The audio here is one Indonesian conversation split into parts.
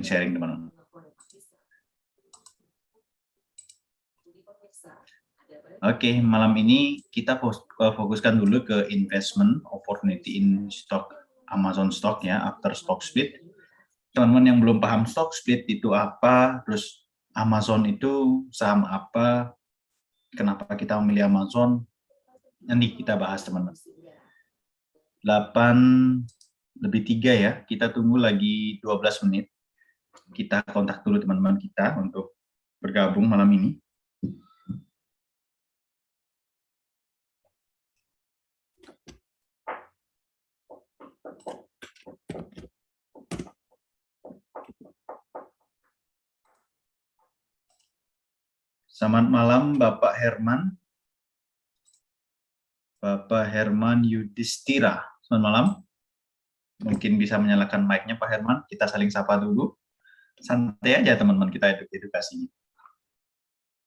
sharing teman-teman. Oke, malam ini kita fokuskan dulu ke investment opportunity in stock Amazon stock ya, after stock split. Teman-teman yang belum paham stock split itu apa, terus Amazon itu saham apa, kenapa kita memilih Amazon, nanti kita bahas teman-teman. 8:03 ya, kita tunggu lagi 12 menit. Kita kontak dulu teman-teman kita untuk bergabung malam ini. Selamat malam Bapak Herman. Bapak Herman Yudhistira. Selamat malam. Mungkin bisa menyalakan mic-nya Pak Herman. Kita saling sapa dulu. Santai aja teman-teman kita edukasinya.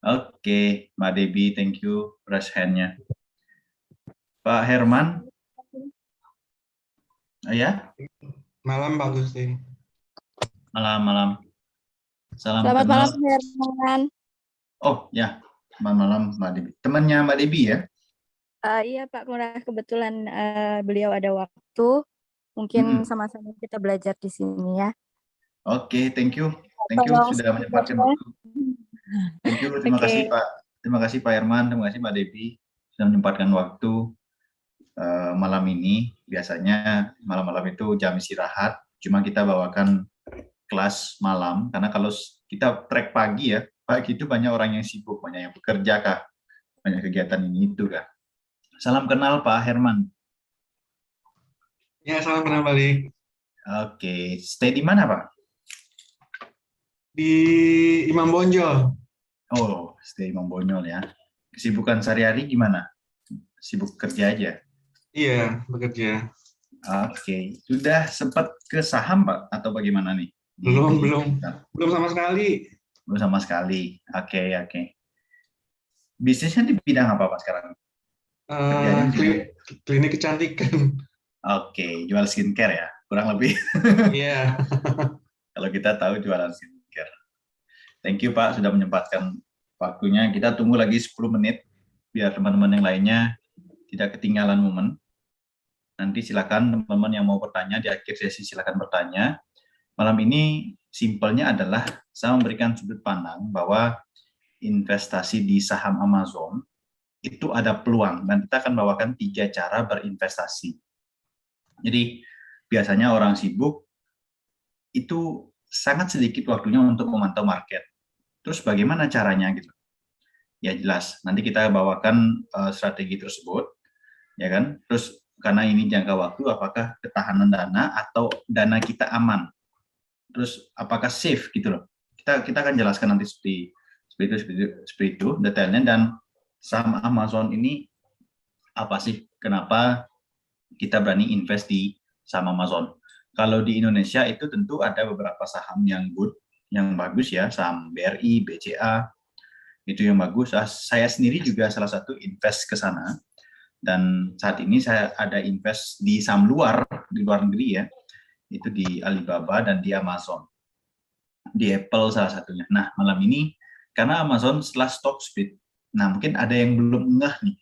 Oke, Mbak Debbie, thank you raise hand-nya. Pak Herman. Ya? Malam Pak Gusti. Malam. Selamat malam Herman. Oh ya, selamat malam Mbak Debbie. Temannya Mbak Debbie ya? Iya Pak Lurah, kebetulan beliau ada waktu. Mungkin sama-sama kita belajar di sini ya. Oke, thank you. Thank you sudah menyempatkan waktu. Thank you, terima kasih Pak. Terima kasih Pak Herman, terima kasih Mbak Debbie sudah menyempatkan waktu malam ini. Biasanya malam-malam itu jam istirahat, cuma kita bawakan kelas malam karena kalau kita track pagi ya, pagi itu banyak orang yang sibuk, banyak yang bekerja kah, banyak kegiatan ini itu kah. Salam kenal Pak Herman. Ya, salam kenal balik. Oke, stay di mana Pak? Di Imam Bonjol. Oh, stay Imam Bonjol ya. Kesibukan sehari-hari gimana? Sibuk kerja aja? Iya, bekerja. Oke, sudah sempat ke saham Pak atau bagaimana nih? Belum sama sekali. Belum sama sekali. Oke. Bisnisnya di bidang apa Pak sekarang? Klinik kecantikan. Oke, jual skincare ya, kurang lebih. Iya. Kalau kita tahu jualan skincare. Thank you Pak sudah menyempatkan waktunya. Kita tunggu lagi 10 menit biar teman-teman yang lainnya tidak ketinggalan momen. Nanti silakan teman-teman yang mau bertanya di akhir sesi silakan bertanya. Malam ini simpelnya adalah saya memberikan sudut pandang bahwa investasi di saham Amazon itu ada peluang dan kita akan bawakan 3 cara berinvestasi. Jadi biasanya orang sibuk itu sangat sedikit waktunya untuk memantau market. Terus bagaimana caranya gitu? Ya jelas, nanti kita bawakan strategi tersebut, ya kan? Terus karena ini jangka waktu, apakah ketahanan dana atau dana kita aman? Terus apakah safe gitu loh? Kita akan jelaskan nanti seperti itu detailnya. Dan saham Amazon ini apa sih? Kenapa kita berani invest di saham Amazon? Kalau di Indonesia itu tentu ada beberapa saham yang good, yang bagus ya, saham BRI, BCA, itu yang bagus. Saya sendiri juga salah satu invest ke sana. Dan saat ini saya ada invest di saham di luar negeri ya, itu di Alibaba dan di Amazon, di Apple salah satunya. Nah malam ini karena Amazon setelah stock split, nah mungkin ada yang belum ngeh nih,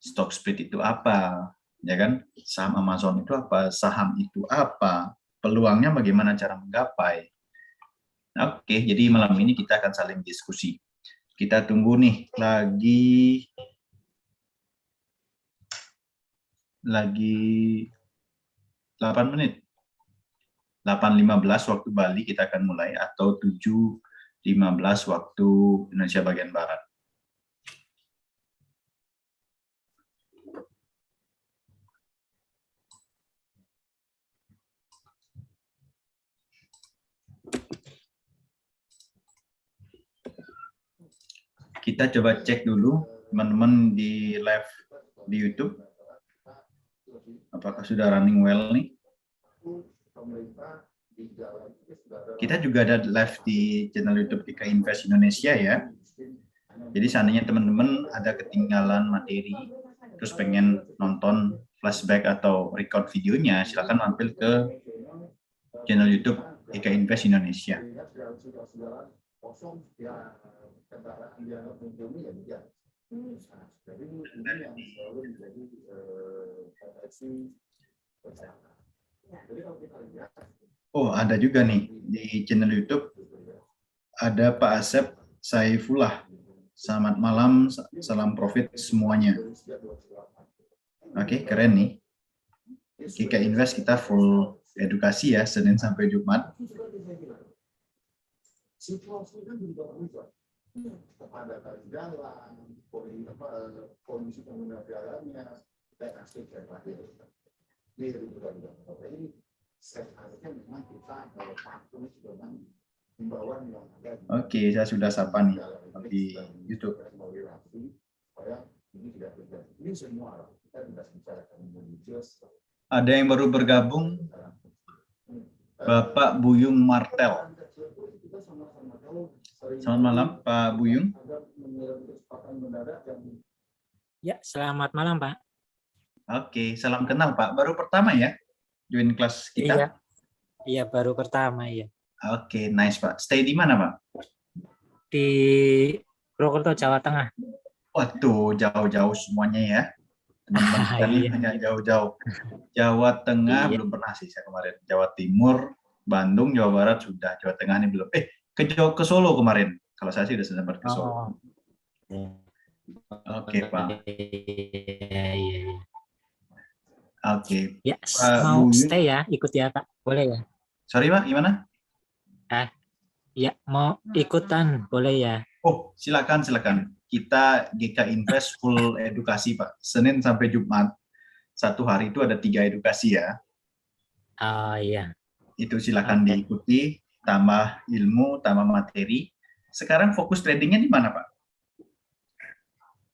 stock split itu apa, ya kan? Saham Amazon itu apa? Saham itu apa? Peluangnya bagaimana cara menggapai? Oke, jadi malam ini kita akan saling diskusi. Kita tunggu nih lagi 8 menit. 8:15 waktu Bali kita akan mulai atau 7:15 waktu Indonesia bagian Barat. Kita coba cek dulu teman-teman di live di YouTube. Apakah sudah running well nih? Kita juga ada live di channel YouTube DK Invest Indonesia ya. Jadi seandainya teman-teman ada ketinggalan materi, terus pengen nonton flashback atau record videonya, silakan mampir ke channel YouTube GK Invest Indonesia. Oh, ada juga nih di channel YouTube, ada Pak Asep Saifullah. Selamat malam, salam profit semuanya. Oke, keren nih. GK Invest kita full edukasi ya, Senin sampai Jumat. Oke, saya sudah sapa nih di YouTube. Ada yang baru bergabung, Bapak Buyung Martel. Selamat malam, Pak Buyung. Ya, selamat malam, Pak. Oke, salam kenal, Pak. Baru pertama ya join kelas kita? Iya, iya baru pertama ya. Oke, nice, Pak. Stay di mana, Pak? Di Purwokerto, Jawa Tengah. Waduh, jauh-jauh semuanya ya. Teman-teman kita nih Iya. hanya jauh-jauh. Jawa Tengah Iya. belum pernah sih saya kemarin. Jawa Timur, Bandung, Jawa Barat sudah. Jawa Tengah ini belum. Ke Solo kemarin. Kalau saya sih sudah sempat ke Solo. Oh. Oke, Pak. Iya, iya. Oke. Ya, Pak mau Buyung. stay ya, ikut ya, Pak. Boleh ya? Sorry, Pak, gimana? Ya, mau ikutan, boleh ya? Oh, silakan, silakan. Kita GK Invest full edukasi, Pak. Senin sampai Jumat. Satu hari itu ada 3 edukasi ya. Oh iya. Itu silakan Oke. diikuti, tambah ilmu, tambah materi. Sekarang fokus tradingnya di mana, Pak?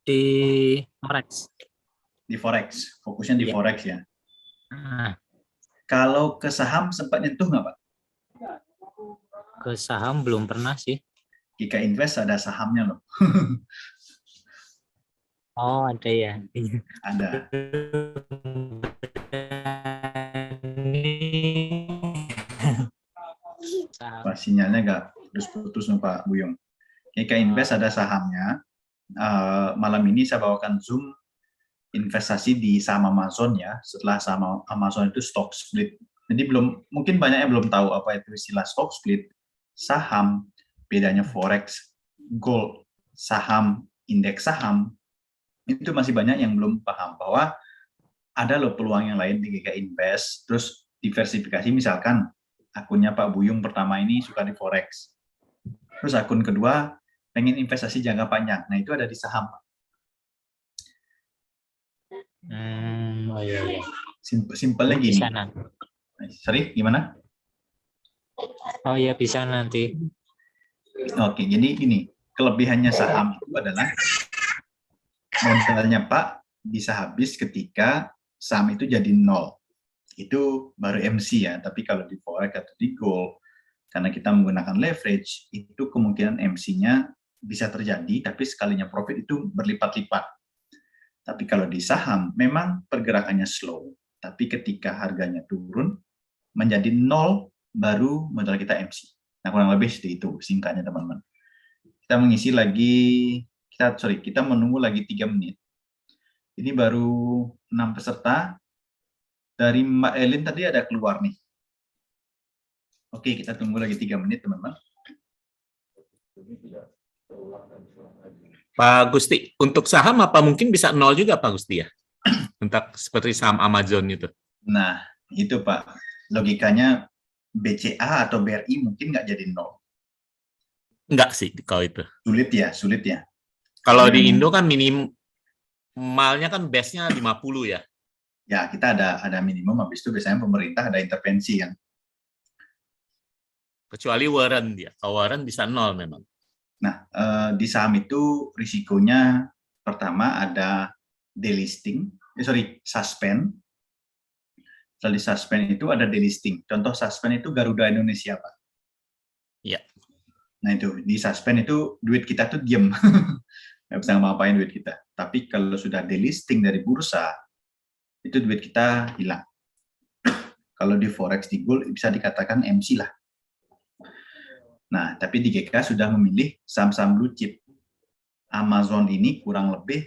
Di Forex. Di Forex. Fokusnya di Iya. Forex ya. Nah, Kalau ke saham sempat nyentuh nggak, Pak? ke saham belum pernah sih. GK Invest ada sahamnya loh. Oh, ada ya. Ada. Saham. Wah, sinyalnya nggak putus-putus nih, Pak Buyung. GK Invest ada sahamnya. Malam ini saya bawakan Zoom investasi di saham Amazon ya. Setelah saham Amazon itu stock split. Jadi mungkin banyak yang belum tahu apa itu istilah stock split, saham, bedanya forex, gold, saham, indeks saham. Itu masih banyak yang belum paham bahwa ada loh peluang yang lain di GK Invest. Terus diversifikasi, misalkan akunnya Pak Buyung pertama ini suka di forex. Terus akun kedua pengen investasi jangka panjang. Nah, itu ada di saham. Oh iya, iya. Simpelnya gini. Bisa nanti. Sorry, gimana? Oh iya, bisa nanti. Oke, jadi ini kelebihannya saham itu adalah modalnya Pak bisa habis ketika saham itu jadi 0. Itu baru MC ya, tapi kalau di forex atau di gold, karena kita menggunakan leverage, itu kemungkinan MC-nya bisa terjadi, tapi sekalinya profit itu berlipat-lipat. Tapi kalau di saham, memang pergerakannya slow, tapi ketika harganya turun, menjadi 0, baru modal kita MC. Nah, kurang lebih seperti itu singkatnya, teman-teman. Kita mengisi lagi, kita menunggu lagi 3 menit. Ini baru 6 peserta. Dari Mbak Elin tadi ada keluar nih. Oke, kita tunggu lagi 3 menit, teman-teman. Pak Gusti, untuk saham apa mungkin bisa 0 juga Pak Gusti ya? Untuk seperti saham Amazon itu. Nah, itu Pak. Logikanya BCA atau BRI mungkin nggak jadi 0. Enggak sih kalau itu. Sulit ya. Kalau di Indo kan minimalnya kan base-nya 50 ya. Ya, kita ada minimum, habis itu biasanya pemerintah ada intervensi kan. Kecuali warren dia. Kalau warren bisa 0 memang. Nah, di saham itu risikonya pertama ada delisting, suspend. Setelah di suspend itu ada delisting. Contoh suspend itu Garuda Indonesia, Pak. Iya. Nah, itu di suspend itu duit kita tuh diem. Nggak bisa ngapain duit kita. Tapi kalau sudah delisting dari bursa, itu duit kita hilang. Kalau di forex, di gold bisa dikatakan MC lah. Nah, tapi di GK sudah memilih saham-saham blue chip. Amazon ini kurang lebih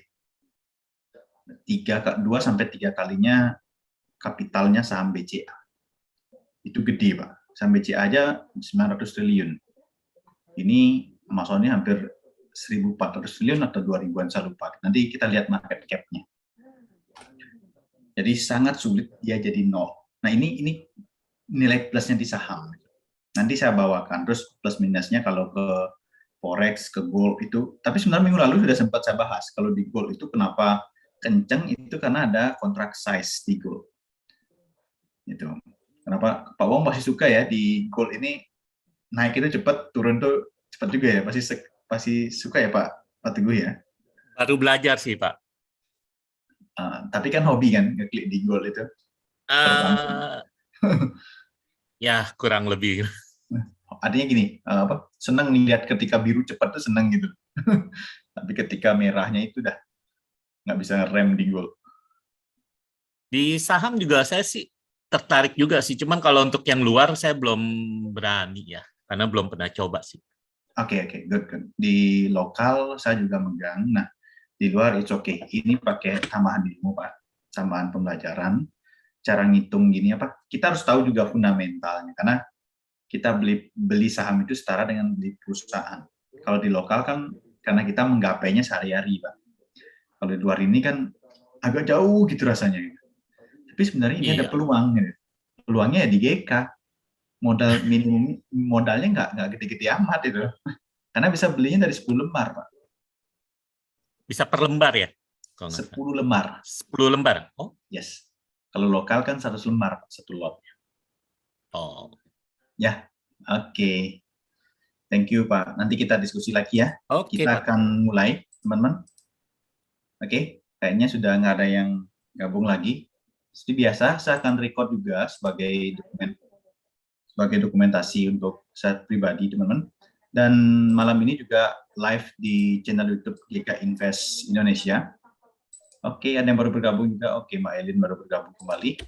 2 sampai 3 kalinya kapitalnya saham BCA. Itu gede, Pak. Saham BCA aja 900 triliun. Ini Amazon ini hampir 1.400 triliun atau 2.000-an, saya lupa. Nanti kita lihat market cap-nya. Jadi sangat sulit dia jadi nol. Nah, ini nilai plusnya di saham. Nanti saya bawakan, terus plus minusnya kalau ke forex, ke gold itu. Tapi sebenarnya minggu lalu sudah sempat saya bahas. Kalau di gold itu kenapa kenceng, itu karena ada kontrak size di gold. Itu. Kenapa Pak Wong masih suka ya di gold ini naik itu cepat, turun tuh cepat juga ya. Pasti suka ya Pak Teguh ya. Baru belajar sih, Pak. Tapi kan hobi kan ngeklik di gold itu. Ya, kurang lebih. Artinya gini, senang lihat ketika biru cepat tuh senang gitu. Tapi ketika merahnya itu udah nggak bisa rem di gold. Di saham juga saya sih tertarik juga sih. Cuman kalau untuk yang luar saya belum berani ya. Karena belum pernah coba sih. Oke, good. Di lokal saya juga megang. Nah, di luar it's okay. Ini pakai tambahan ilmu, Pak. Tambahan pembelajaran. Cara ngitung gini apa? Kita harus tahu juga fundamentalnya. Karena kita beli saham itu setara dengan beli perusahaan. Kalau di lokal kan karena kita menggapainya sehari-hari, Pak. Kalau di luar ini kan agak jauh gitu rasanya. Tapi sebenarnya ini ada peluang. Gitu. Peluangnya ya di GK. Modal minimum, modalnya nggak gede-gede amat itu. Karena bisa belinya dari 10 lembar, Pak. Bisa per lembar ya? 10 lembar. 10 lembar? Oh, yes. Kalau lokal kan 100 lembar, satu lotnya. Oh. Ya, oke. Thank you, Pak. Nanti kita diskusi lagi ya. Oke, kita Pak. akan mulai, teman-teman. Oke, kayaknya sudah nggak ada yang gabung lagi. Seperti biasa, saya akan record juga sebagai dokumentasi untuk saya pribadi, teman-teman. Dan malam ini juga live di channel YouTube GK Invest Indonesia. Oke, ada yang baru bergabung juga. Oke, Mbak Elin baru bergabung kembali.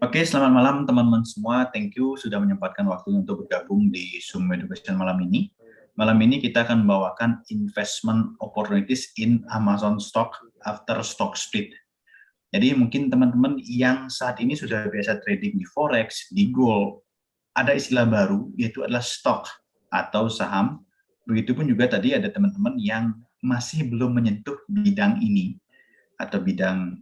Oke, selamat malam teman-teman semua. Thank you sudah menyempatkan waktu untuk bergabung di Zoom Education malam ini. Malam ini kita akan membawakan investment opportunities in Amazon stock after stock split. Jadi mungkin teman-teman yang saat ini sudah biasa trading di forex, di gold, ada istilah baru yaitu adalah stock atau saham. Begitupun juga tadi ada teman-teman yang masih belum menyentuh bidang ini atau bidang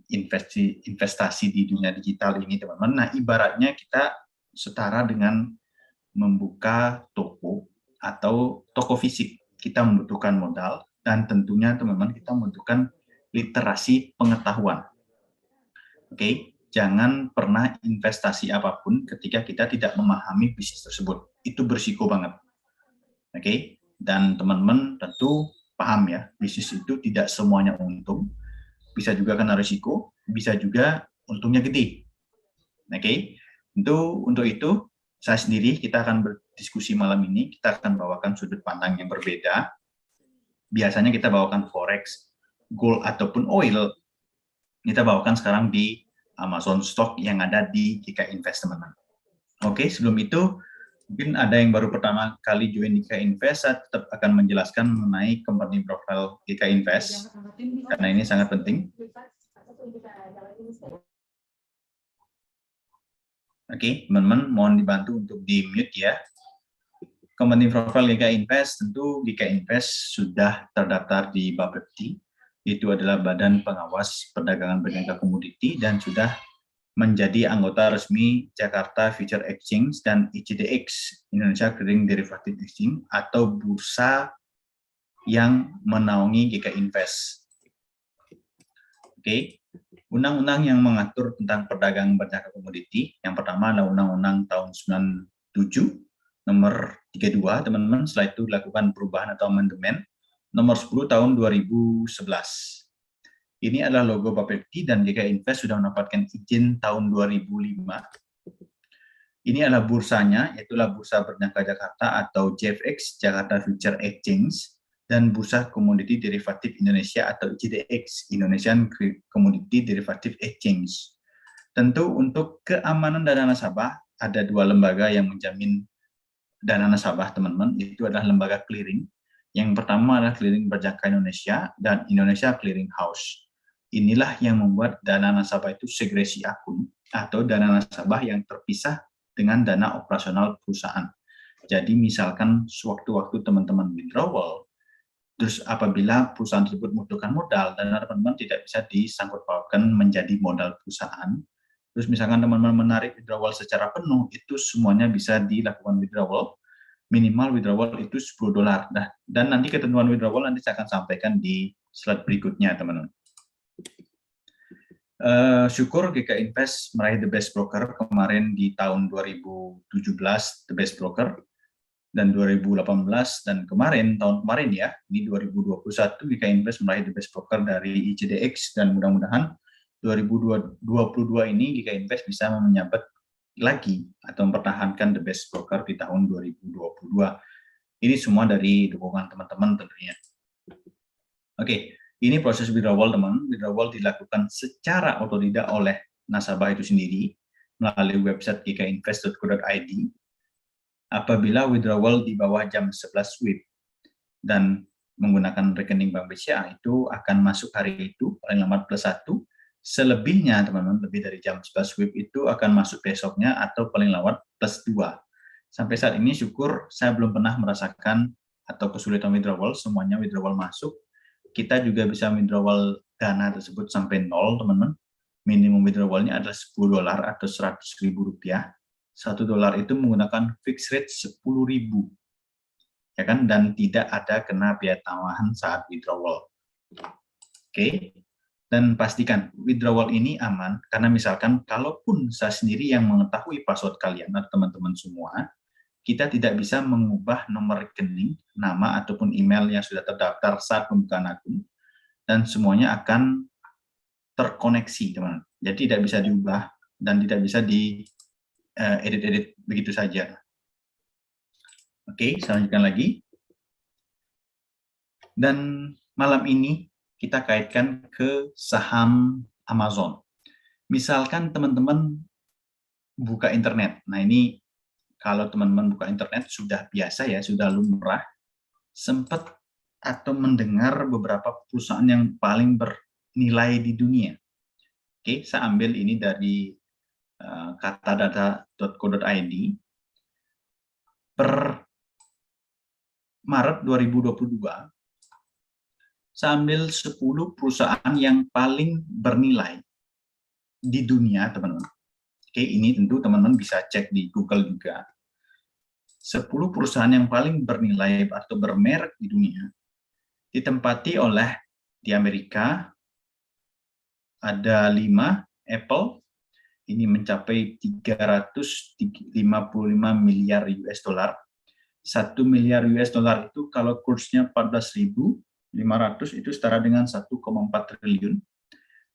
investasi di dunia digital ini, teman-teman. Nah, ibaratnya kita setara dengan membuka toko atau toko fisik. Kita membutuhkan modal dan tentunya teman-teman kita membutuhkan literasi pengetahuan. Oke, jangan pernah investasi apapun ketika kita tidak memahami bisnis tersebut. Itu berisiko banget. Oke, dan teman-teman tentu paham ya, bisnis itu tidak semuanya untung. Bisa juga kena risiko, bisa juga untungnya gede. Oke, untuk itu saya sendiri kita akan berdiskusi malam ini. Kita akan bawakan sudut pandang yang berbeda. Biasanya kita bawakan forex, gold ataupun oil. Kita bawakan sekarang di Amazon Stock yang ada di GK Invest, teman-teman. Oke, sebelum itu mungkin ada yang baru pertama kali join di GK Invest, saya tetap akan menjelaskan mengenai company profile GK Invest karena ini sangat penting. Oke, teman-teman mohon dibantu untuk di-mute ya. Company profile GK Invest, tentu GK Invest sudah terdaftar di Bapepti. Itu adalah Badan Pengawas Perdagangan Berniaga Komoditi dan sudah menjadi anggota resmi Jakarta Future Exchange dan ICDX, Indonesia Clearing Derivative Exchange, atau bursa yang menaungi GK Invest. Oke, undang-undang yang mengatur tentang perdagangan berniaga komoditi, yang pertama adalah Undang-Undang tahun 97, nomor 32, teman-teman. Setelah itu dilakukan perubahan atau amandemen, nomor 10 tahun 2011. Ini adalah logo Bapepti dan GK Invest sudah mendapatkan izin tahun 2005. Ini adalah bursanya, yaitu Bursa Berniaga Jakarta atau JFX, Jakarta Future Exchange, dan Bursa Komoditi Derivatif Indonesia atau ICDX, Indonesian Commodity Derivative Exchange. Tentu untuk keamanan dana nasabah, ada dua lembaga yang menjamin dana nasabah teman-teman itu adalah lembaga clearing. Yang pertama adalah Clearing Berjangka Indonesia dan Indonesia Clearing House. Inilah yang membuat dana nasabah itu segresi akun atau dana nasabah yang terpisah dengan dana operasional perusahaan. Jadi misalkan sewaktu-waktu teman-teman withdrawal, terus apabila perusahaan tersebut membutuhkan modal, dana teman-teman tidak bisa disangkut pautkan menjadi modal perusahaan. Terus misalkan teman-teman menarik withdrawal secara penuh, itu semuanya bisa dilakukan withdrawal. Minimal withdrawal itu $10. Nah, dan nanti ketentuan withdrawal nanti saya akan sampaikan di slide berikutnya, teman-teman. Syukur GK Invest meraih The Best Broker kemarin di tahun 2017, The Best Broker, dan 2018, dan tahun kemarin ya, ini 2021, GK Invest meraih The Best Broker dari ICDX, dan mudah-mudahan 2022 ini GK Invest bisa menyabet lagi atau mempertahankan The Best Broker di tahun 2022. Ini semua dari dukungan teman-teman tentunya. Oke, ini proses withdrawal teman. Withdrawal dilakukan secara otodidak oleh nasabah itu sendiri melalui website gkinvest.co.id apabila withdrawal di bawah jam 11 WIB dan menggunakan rekening Bank BCA itu akan masuk hari itu paling lambat +1. Selebihnya teman-teman lebih dari jam 11 WIB itu akan masuk besoknya atau paling lambat +2. Sampai saat ini syukur saya belum pernah merasakan atau kesulitan withdrawal, semuanya withdrawal masuk. Kita juga bisa withdrawal dana tersebut sampai 0 teman-teman. Minimum withdrawalnya adalah $10 atau Rp100.000. $1 itu menggunakan fixed rate 10.000. Ya kan, dan tidak ada kena biaya tambahan saat withdrawal. Oke. Dan pastikan withdrawal ini aman, karena misalkan kalaupun saya sendiri yang mengetahui password kalian atau teman-teman semua, kita tidak bisa mengubah nomor rekening, nama ataupun email yang sudah terdaftar saat pembukaan akun, dan semuanya akan terkoneksi, teman-teman. Jadi tidak bisa diubah dan tidak bisa di-edit-edit begitu saja. Oke, saya lanjutkan lagi. Dan malam ini kita kaitkan ke saham Amazon. Misalkan teman-teman buka internet. Nah ini kalau teman-teman buka internet sudah biasa ya, sudah lumrah, sempat atau mendengar beberapa perusahaan yang paling bernilai di dunia. Oke, saya ambil ini dari katadata.co.id. Per Maret 2022, saya ambil 10 perusahaan yang paling bernilai di dunia, teman-teman. Oke, ini tentu teman-teman bisa cek di Google juga. 10 perusahaan yang paling bernilai atau bermerek di dunia, ditempati oleh di Amerika, ada 5, Apple, ini mencapai 355 miliar US dollar. 1 miliar US dollar itu kalau kursnya 14.500 itu setara dengan 1,4 triliun.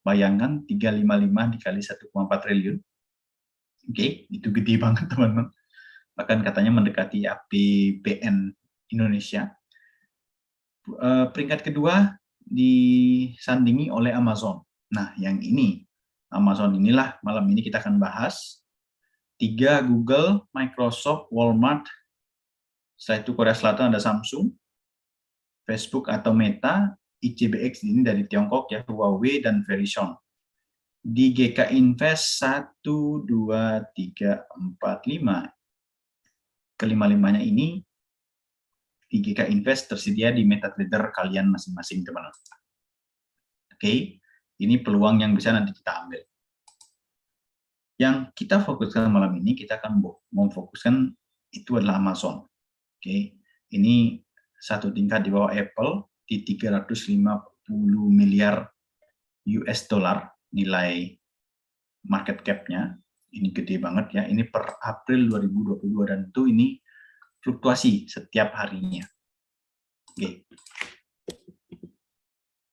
Bayangkan 355 dikali 1,4 triliun. Oke, itu gede banget teman-teman. Bahkan katanya mendekati APBN Indonesia. Peringkat kedua disandingi oleh Amazon. Nah, yang ini, Amazon inilah malam ini kita akan bahas. 3 Google, Microsoft, Walmart. Setelah itu Korea Selatan ada Samsung, Facebook atau Meta, ICBX ini dari Tiongkok ya, Huawei dan Verizon. Di GK Invest 1, 2, 3, 4, 5. Kelima-limanya ini di GK Invest tersedia di MetaTrader kalian masing-masing, teman-teman. Oke, ini peluang yang bisa nanti kita ambil. Yang kita fokuskan malam ini, kita akan memfokuskan itu adalah Amazon. Oke, ini satu tingkat di bawah Apple di 350 miliar US dollar nilai market cap-nya. Ini gede banget ya, ini per April 2022 dan itu ini fluktuasi setiap harinya. Oke.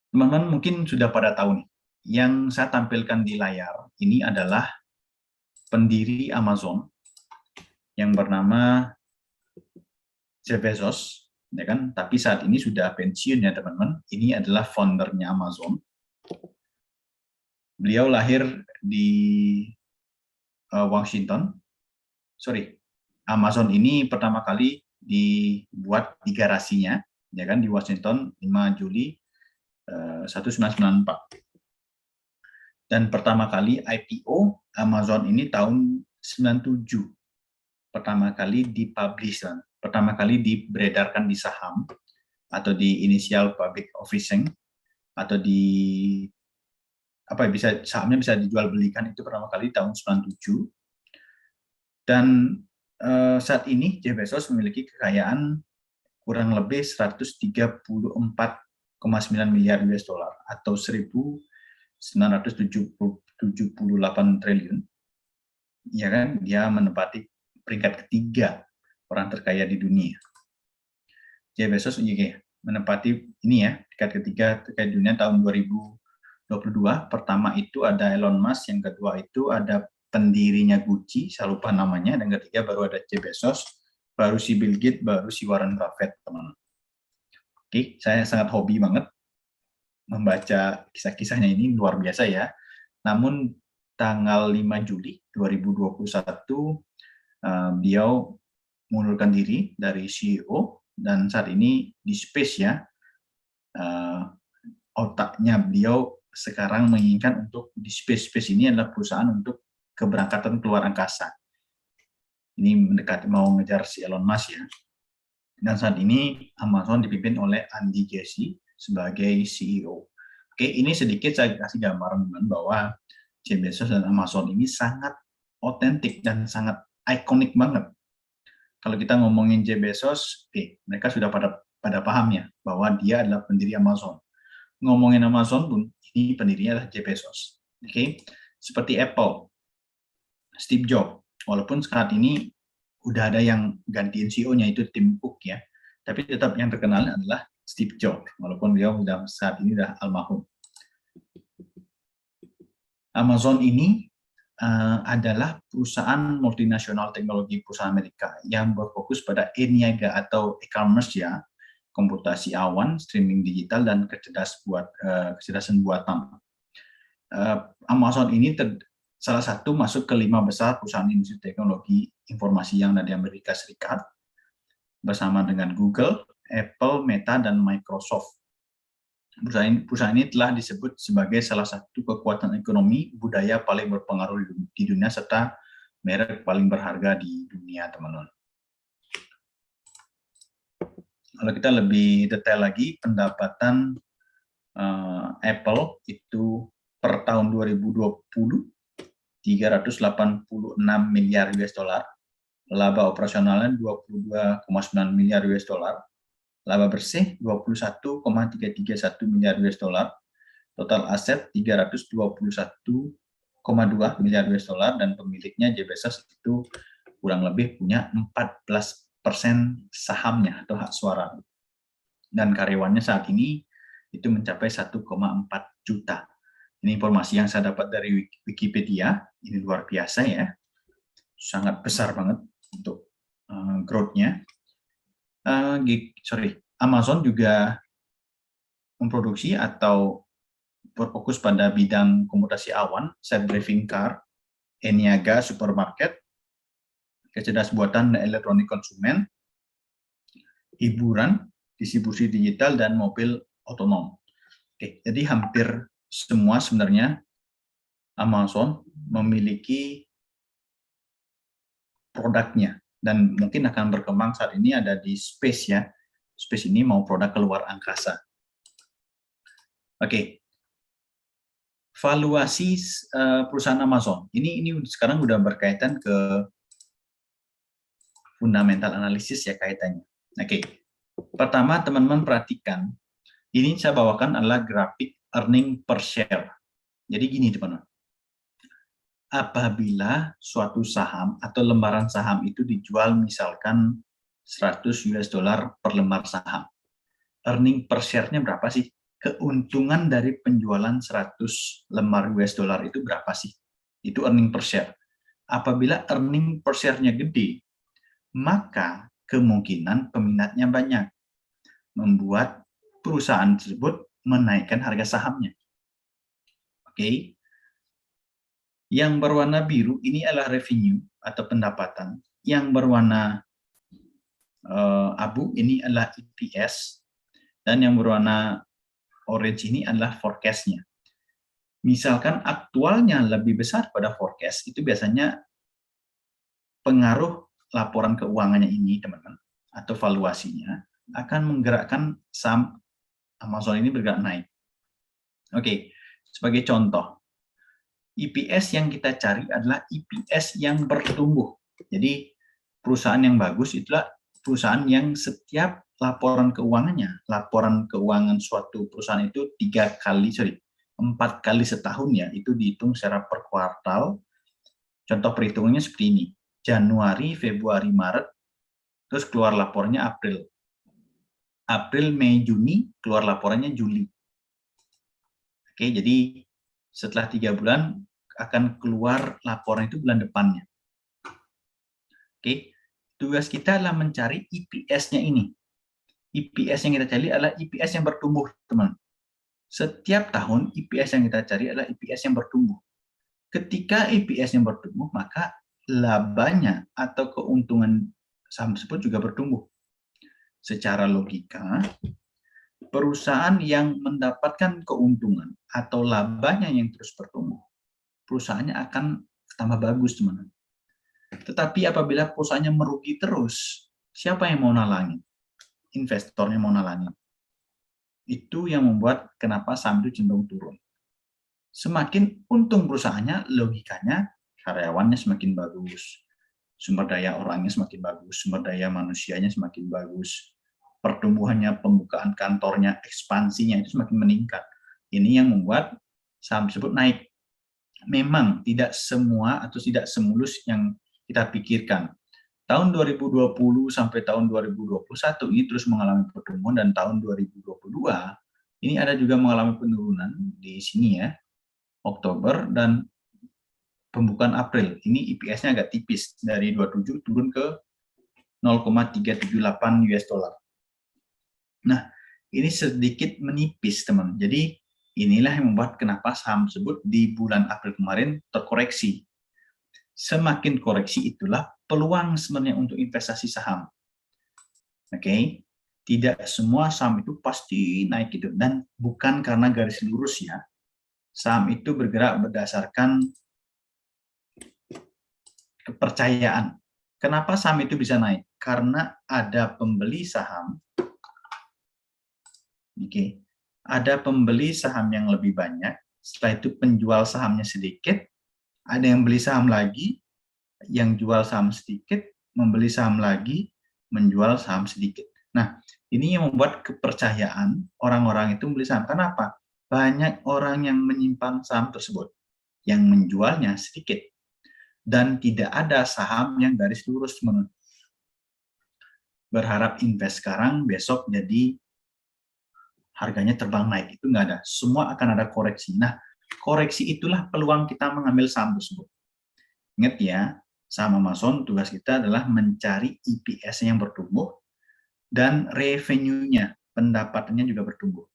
Teman-teman mungkin sudah pada tahu nih, yang saya tampilkan di layar ini adalah pendiri Amazon yang bernama Jeff Bezos, ya kan? Tapi saat ini sudah pensiun ya teman-teman. Ini adalah foundernya Amazon. Beliau lahir di Amazon ini pertama kali dibuat di garasinya, ya kan, di Washington 5 Juli 1994. Dan pertama kali IPO Amazon ini tahun 97. Pertama kali dipublish, pertama kali diberedarkan di saham atau di initial public offering atau di sahamnya bisa dijual belikan itu pertama kali tahun 97. Dan saat ini Jeff Bezos memiliki kekayaan kurang lebih 134,9 miliar US dollar atau 1.978 triliun. Ya kan, dia menempati peringkat ketiga orang terkaya di dunia. Jeff Bezos juga menempati ini ya, peringkat ketiga terkaya di dunia tahun 2022. Pertama itu ada Elon Musk, yang kedua itu ada pendirinya Gucci, saya lupa namanya, dan ketiga baru ada Jeff Bezos, baru si Bill Gates, baru si Warren Buffett, teman. Oke, saya sangat hobi banget membaca kisah-kisahnya, ini luar biasa ya. Namun tanggal 5 Juli 2021 beliau mengundurkan diri dari CEO dan saat ini di Space ya. Otaknya beliau sekarang menginginkan untuk di Space ini adalah perusahaan untuk keberangkatan keluar angkasa. Ini mendekati mau ngejar si Elon Musk ya. Dan saat ini Amazon dipimpin oleh Andy Jassy sebagai CEO. Oke, ini sedikit saya kasih gambaran bahwa Jeff Bezos dan Amazon ini sangat otentik dan sangat ikonik banget. Kalau kita ngomongin Jeff Bezos, mereka sudah pada paham ya bahwa dia adalah pendiri Amazon. Ngomongin Amazon pun, ini pendirinya adalah Jeff Bezos. Oke, seperti Apple, Steve Jobs, walaupun saat ini udah ada yang gantiin CEO-nya itu Tim Cook ya, tapi tetap yang terkenal adalah Steve Jobs, walaupun beliau saat ini udah almarhum. Amazon ini adalah perusahaan multinasional teknologi perusahaan Amerika yang berfokus pada e-niaga atau e-commerce ya, komputasi awan, streaming digital, dan kecerdasan buatan. Amazon ini salah satu masuk ke 5 besar perusahaan industri teknologi informasi yang ada di Amerika Serikat, bersama dengan Google, Apple, Meta, dan Microsoft. Perusahaan ini telah disebut sebagai salah satu kekuatan ekonomi budaya paling berpengaruh di dunia serta merek paling berharga di dunia, teman-teman. Kalau kita lebih detail lagi, pendapatan Apple itu per tahun 2020 386 miliar US dollar, laba operasionalnya 22,9 miliar US dollar, laba bersih 21,331 miliar US dollar, total aset 321,2 miliar US dollar, dan pemiliknya Jeff Bezos itu kurang lebih punya 14% sahamnya atau hak suara. Dan karyawannya saat ini itu mencapai 1,4 juta. Ini informasi yang saya dapat dari Wikipedia, ini luar biasa ya, sangat besar banget untuk growth-nya. Amazon juga memproduksi atau berfokus pada bidang komutasi awan, self-driving car, e-niaga, supermarket, kecerdasan buatan dan elektronik konsumen, hiburan, distribusi digital, dan mobil otonom. Oke, jadi hampir semua sebenarnya Amazon memiliki produknya dan mungkin akan berkembang. Saat ini ada di Space ya. Space ini mau produk keluar angkasa. Oke. Valuasi perusahaan Amazon. Ini sekarang udah berkaitan ke fundamental analisis ya kaitannya. Oke. Pertama, teman-teman perhatikan. Ini saya bawakan adalah grafik earning per share. Jadi gini teman-teman, apabila suatu saham atau lembaran saham itu dijual misalkan 100 US dollar per lembar saham, earning per share-nya berapa sih? Keuntungan dari penjualan 100 lembar US dollar itu berapa sih? Itu earning per share. Apabila earning per share-nya gede, maka kemungkinan peminatnya banyak, membuat perusahaan tersebut menaikkan harga sahamnya. Oke. Yang berwarna biru ini adalah revenue atau pendapatan. yang berwarna abu ini adalah EPS, dan yang berwarna orange ini adalah forecast-nya. Misalkan aktualnya lebih besar pada forecast, itu biasanya pengaruh laporan keuangannya ini, teman-teman, atau valuasinya akan menggerakkan saham Amazon ini bergerak naik. Oke, sebagai contoh, EPS yang kita cari adalah EPS yang bertumbuh. Jadi perusahaan yang bagus itulah perusahaan yang setiap laporan keuangan suatu perusahaan itu 4 kali setahun ya, itu dihitung secara per kuartal. Contoh perhitungannya seperti ini. Januari, Februari, Maret, terus keluar laporannya April. April, Mei, Juni, keluar laporannya Juli. Oke, jadi setelah 3 bulan akan keluar laporan itu bulan depannya. Oke, tugas kita adalah mencari EPS-nya ini. EPS yang kita cari adalah EPS yang bertumbuh, teman. Setiap tahun EPS yang kita cari adalah EPS yang bertumbuh. Ketika EPS yang bertumbuh, maka labanya atau keuntungan saham tersebut juga bertumbuh. Secara logika, perusahaan yang mendapatkan keuntungan atau labanya yang terus bertumbuh, perusahaannya akan tambah bagus, teman-teman. Tetapi apabila perusahaannya merugi terus, siapa yang mau nalangin? Investornya mau nalangin. Itu yang membuat kenapa saham itu cenderung turun. Semakin untung perusahaannya, logikanya karyawannya semakin bagus, sumber daya orangnya semakin bagus, sumber daya manusianya semakin bagus, pertumbuhannya, pembukaan kantornya, ekspansinya itu semakin meningkat. Ini yang membuat saham tersebut naik. Memang tidak semua atau tidak semulus yang kita pikirkan. Tahun 2020 sampai tahun 2021 ini terus mengalami pertumbuhan, dan tahun 2022 ini ada juga mengalami penurunan di sini ya, Oktober dan pembukaan April. Ini EPS-nya agak tipis, dari 27 turun ke 0,378 US dollar. Nah, ini sedikit menipis, teman. Jadi inilah yang membuat kenapa saham tersebut di bulan April kemarin terkoreksi. Semakin koreksi itulah peluang sebenarnya untuk investasi saham. Oke, tidak semua saham itu pasti naik gitu, dan bukan karena garis lurus ya. Saham itu bergerak berdasarkan kepercayaan. Kenapa saham itu bisa naik? Karena ada pembeli saham. Oke, ada pembeli saham yang lebih banyak, setelah itu penjual sahamnya sedikit, ada yang beli saham lagi, yang jual saham sedikit, membeli saham lagi, menjual saham sedikit. Nah, ini yang membuat kepercayaan orang-orang itu membeli saham. Kenapa? Banyak orang yang menyimpan saham tersebut, yang menjualnya sedikit, dan tidak ada saham yang garis lurus. Berharap invest sekarang, besok jadi harganya terbang naik, itu nggak ada. Semua akan ada koreksi. Nah, koreksi itulah peluang kita mengambil saham tersebut. Ingat ya, saham Amazon tugas kita adalah mencari EPS yang bertumbuh dan revenue-nya, pendapatannya juga bertumbuh.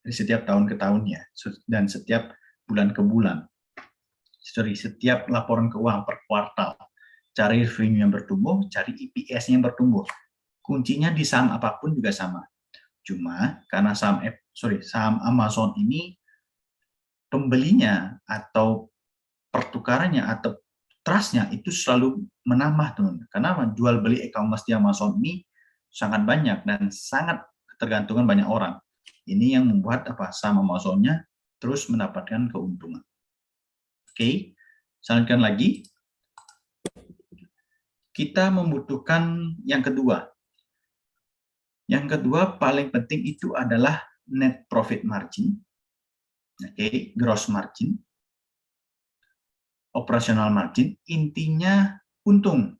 Jadi setiap tahun ke tahunnya dan setiap bulan ke bulan. Setiap laporan keuangan per kuartal. Cari revenue yang bertumbuh, cari EPS yang bertumbuh. Kuncinya di saham apapun juga sama. Cuma karena saham Amazon ini pembelinya atau pertukarannya atau trust-nya itu selalu menambah, teman-teman. Karena jual beli e-commerce di Amazon ini sangat banyak dan sangat ketergantungan banyak orang. Ini yang membuat saham Amazon-nya terus mendapatkan keuntungan. Oke, selanjutnya lagi. Kita membutuhkan yang kedua. Yang kedua paling penting itu adalah net profit margin. Oke, gross margin. Operational margin, intinya untung.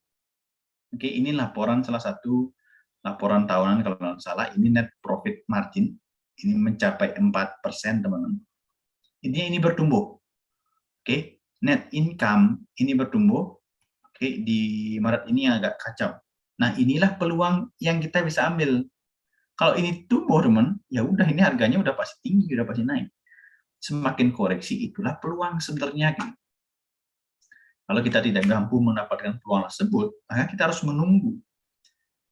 Oke, ini laporan, salah satu laporan tahunan kalau tidak salah, ini net profit margin, ini mencapai 4%, teman-teman. Ini bertumbuh. Oke, net income ini bertumbuh. Oke, di Maret ini agak kacau. Nah, inilah peluang yang kita bisa ambil. Kalau ini tumbuh, teman, ya udah, ini harganya udah pasti tinggi, udah pasti naik. Semakin koreksi itulah peluang sebenarnya. Kalau kita tidak mampu mendapatkan peluang tersebut, maka kita harus menunggu.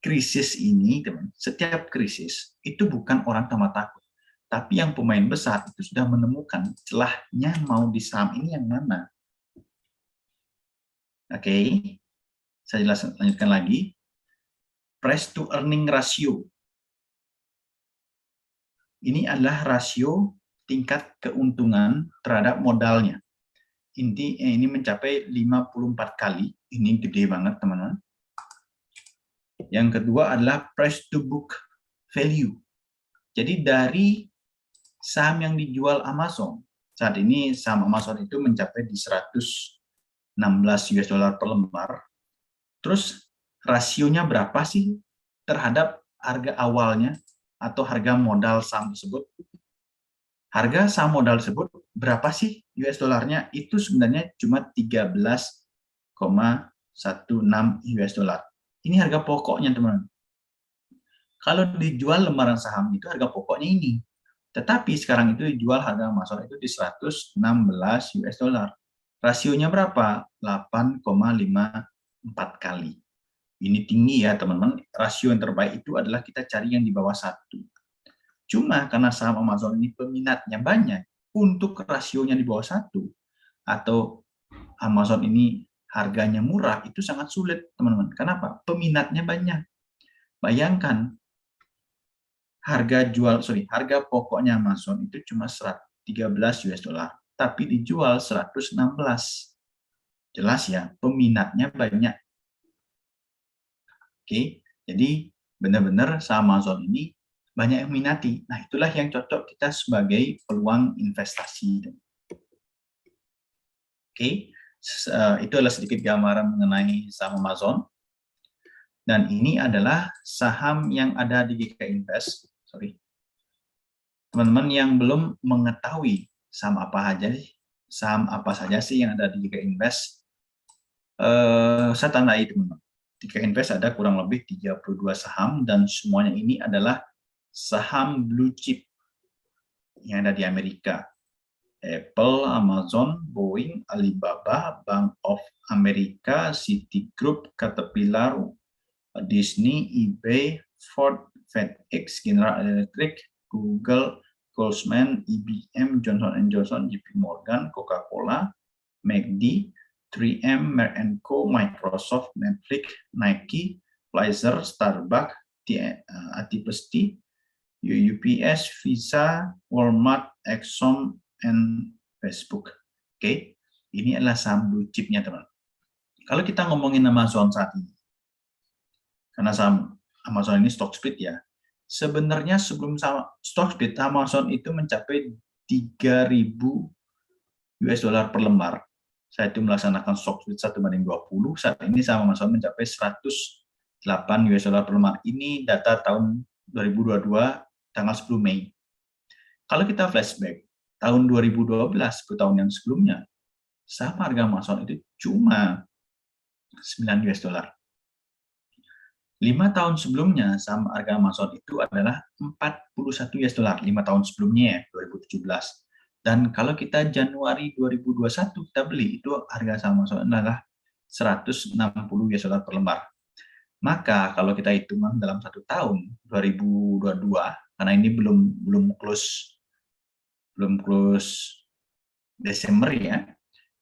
Krisis ini, teman, setiap krisis itu bukan orang tambah takut, tapi yang pemain besar itu sudah menemukan celahnya mau di saham ini yang mana. Oke, saya lanjutkan lagi. Price to earning ratio. Ini adalah rasio tingkat keuntungan terhadap modalnya. Ini mencapai 54 kali. Ini gede banget, teman-teman. Yang kedua adalah price to book value. Jadi dari saham yang dijual Amazon, saat ini saham Amazon itu mencapai di 116 US dollar per lembar. Terus rasionya berapa sih terhadap harga awalnya atau harga modal saham tersebut? Harga saham modal tersebut berapa sih US dollarnya? Itu sebenarnya cuma 13,16 US dollar. Ini harga pokoknya, teman-teman. Kalau dijual lembaran saham itu harga pokoknya ini. Tetapi sekarang itu dijual harga Amazon itu di 116 US dollar. Rasionya berapa? 8,54 kali. Ini tinggi ya, teman-teman. Rasio yang terbaik itu adalah kita cari yang di bawah 1. Cuma karena saham Amazon ini peminatnya banyak, untuk rasionya di bawah 1, atau Amazon ini harganya murah, itu sangat sulit, teman-teman. Kenapa? Peminatnya banyak. Bayangkan, harga pokoknya Amazon itu cuma 13 US dollar, tapi dijual 116. Jelas ya, peminatnya banyak. Oke, jadi benar-benar saham Amazon ini banyak yang minati. Nah, itulah yang cocok kita sebagai peluang investasi. Oke, itu adalah sedikit gambaran mengenai saham Amazon. Dan ini adalah saham yang ada di GK Invest. Teman-teman yang belum mengetahui saham apa saja sih yang ada di GK Invest, saya tandai, teman-teman. Di GK Invest ada kurang lebih 32 saham, dan semuanya ini adalah saham blue chip yang ada di Amerika. Apple, Amazon, Boeing, Alibaba, Bank of America, Citigroup, Caterpillar, Disney, eBay, Ford, FedEx, General Electric, Google, Goldman, IBM, Johnson & Johnson, JP Morgan, Coca-Cola, McD, 3M, Merck & Co, Microsoft, Netflix, Nike, Pfizer, Starbucks, Atipesti, UPS, Visa, Walmart, Exxon, and Facebook. Oke, ini adalah saham blue chipnya, teman. Kalau kita ngomongin Amazon saat ini, karena saham Amazon ini stock split ya, sebenarnya sebelum stock split, Amazon itu mencapai 3.000 US dollar per lembar. Saya itu melaksanakan stock split 1:20, saat ini saham Amazon mencapai 108 US dollar per lembar. Ini data tahun 2022, tanggal 10 Mei. Kalau kita flashback, tahun 2012, 10 tahun yang sebelumnya, saham harga Amazon itu cuma 9 US dollar. 5 tahun sebelumnya, saham harga Amazon itu adalah 41 US dollar, 5 tahun sebelumnya ya, 2017. Dan kalau kita Januari 2021 kita beli, itu harga saham Amazon adalah 160 US dollar per lembar. Maka kalau kita hitungan dalam 1 tahun, 2022, karena ini belum close Desember ya,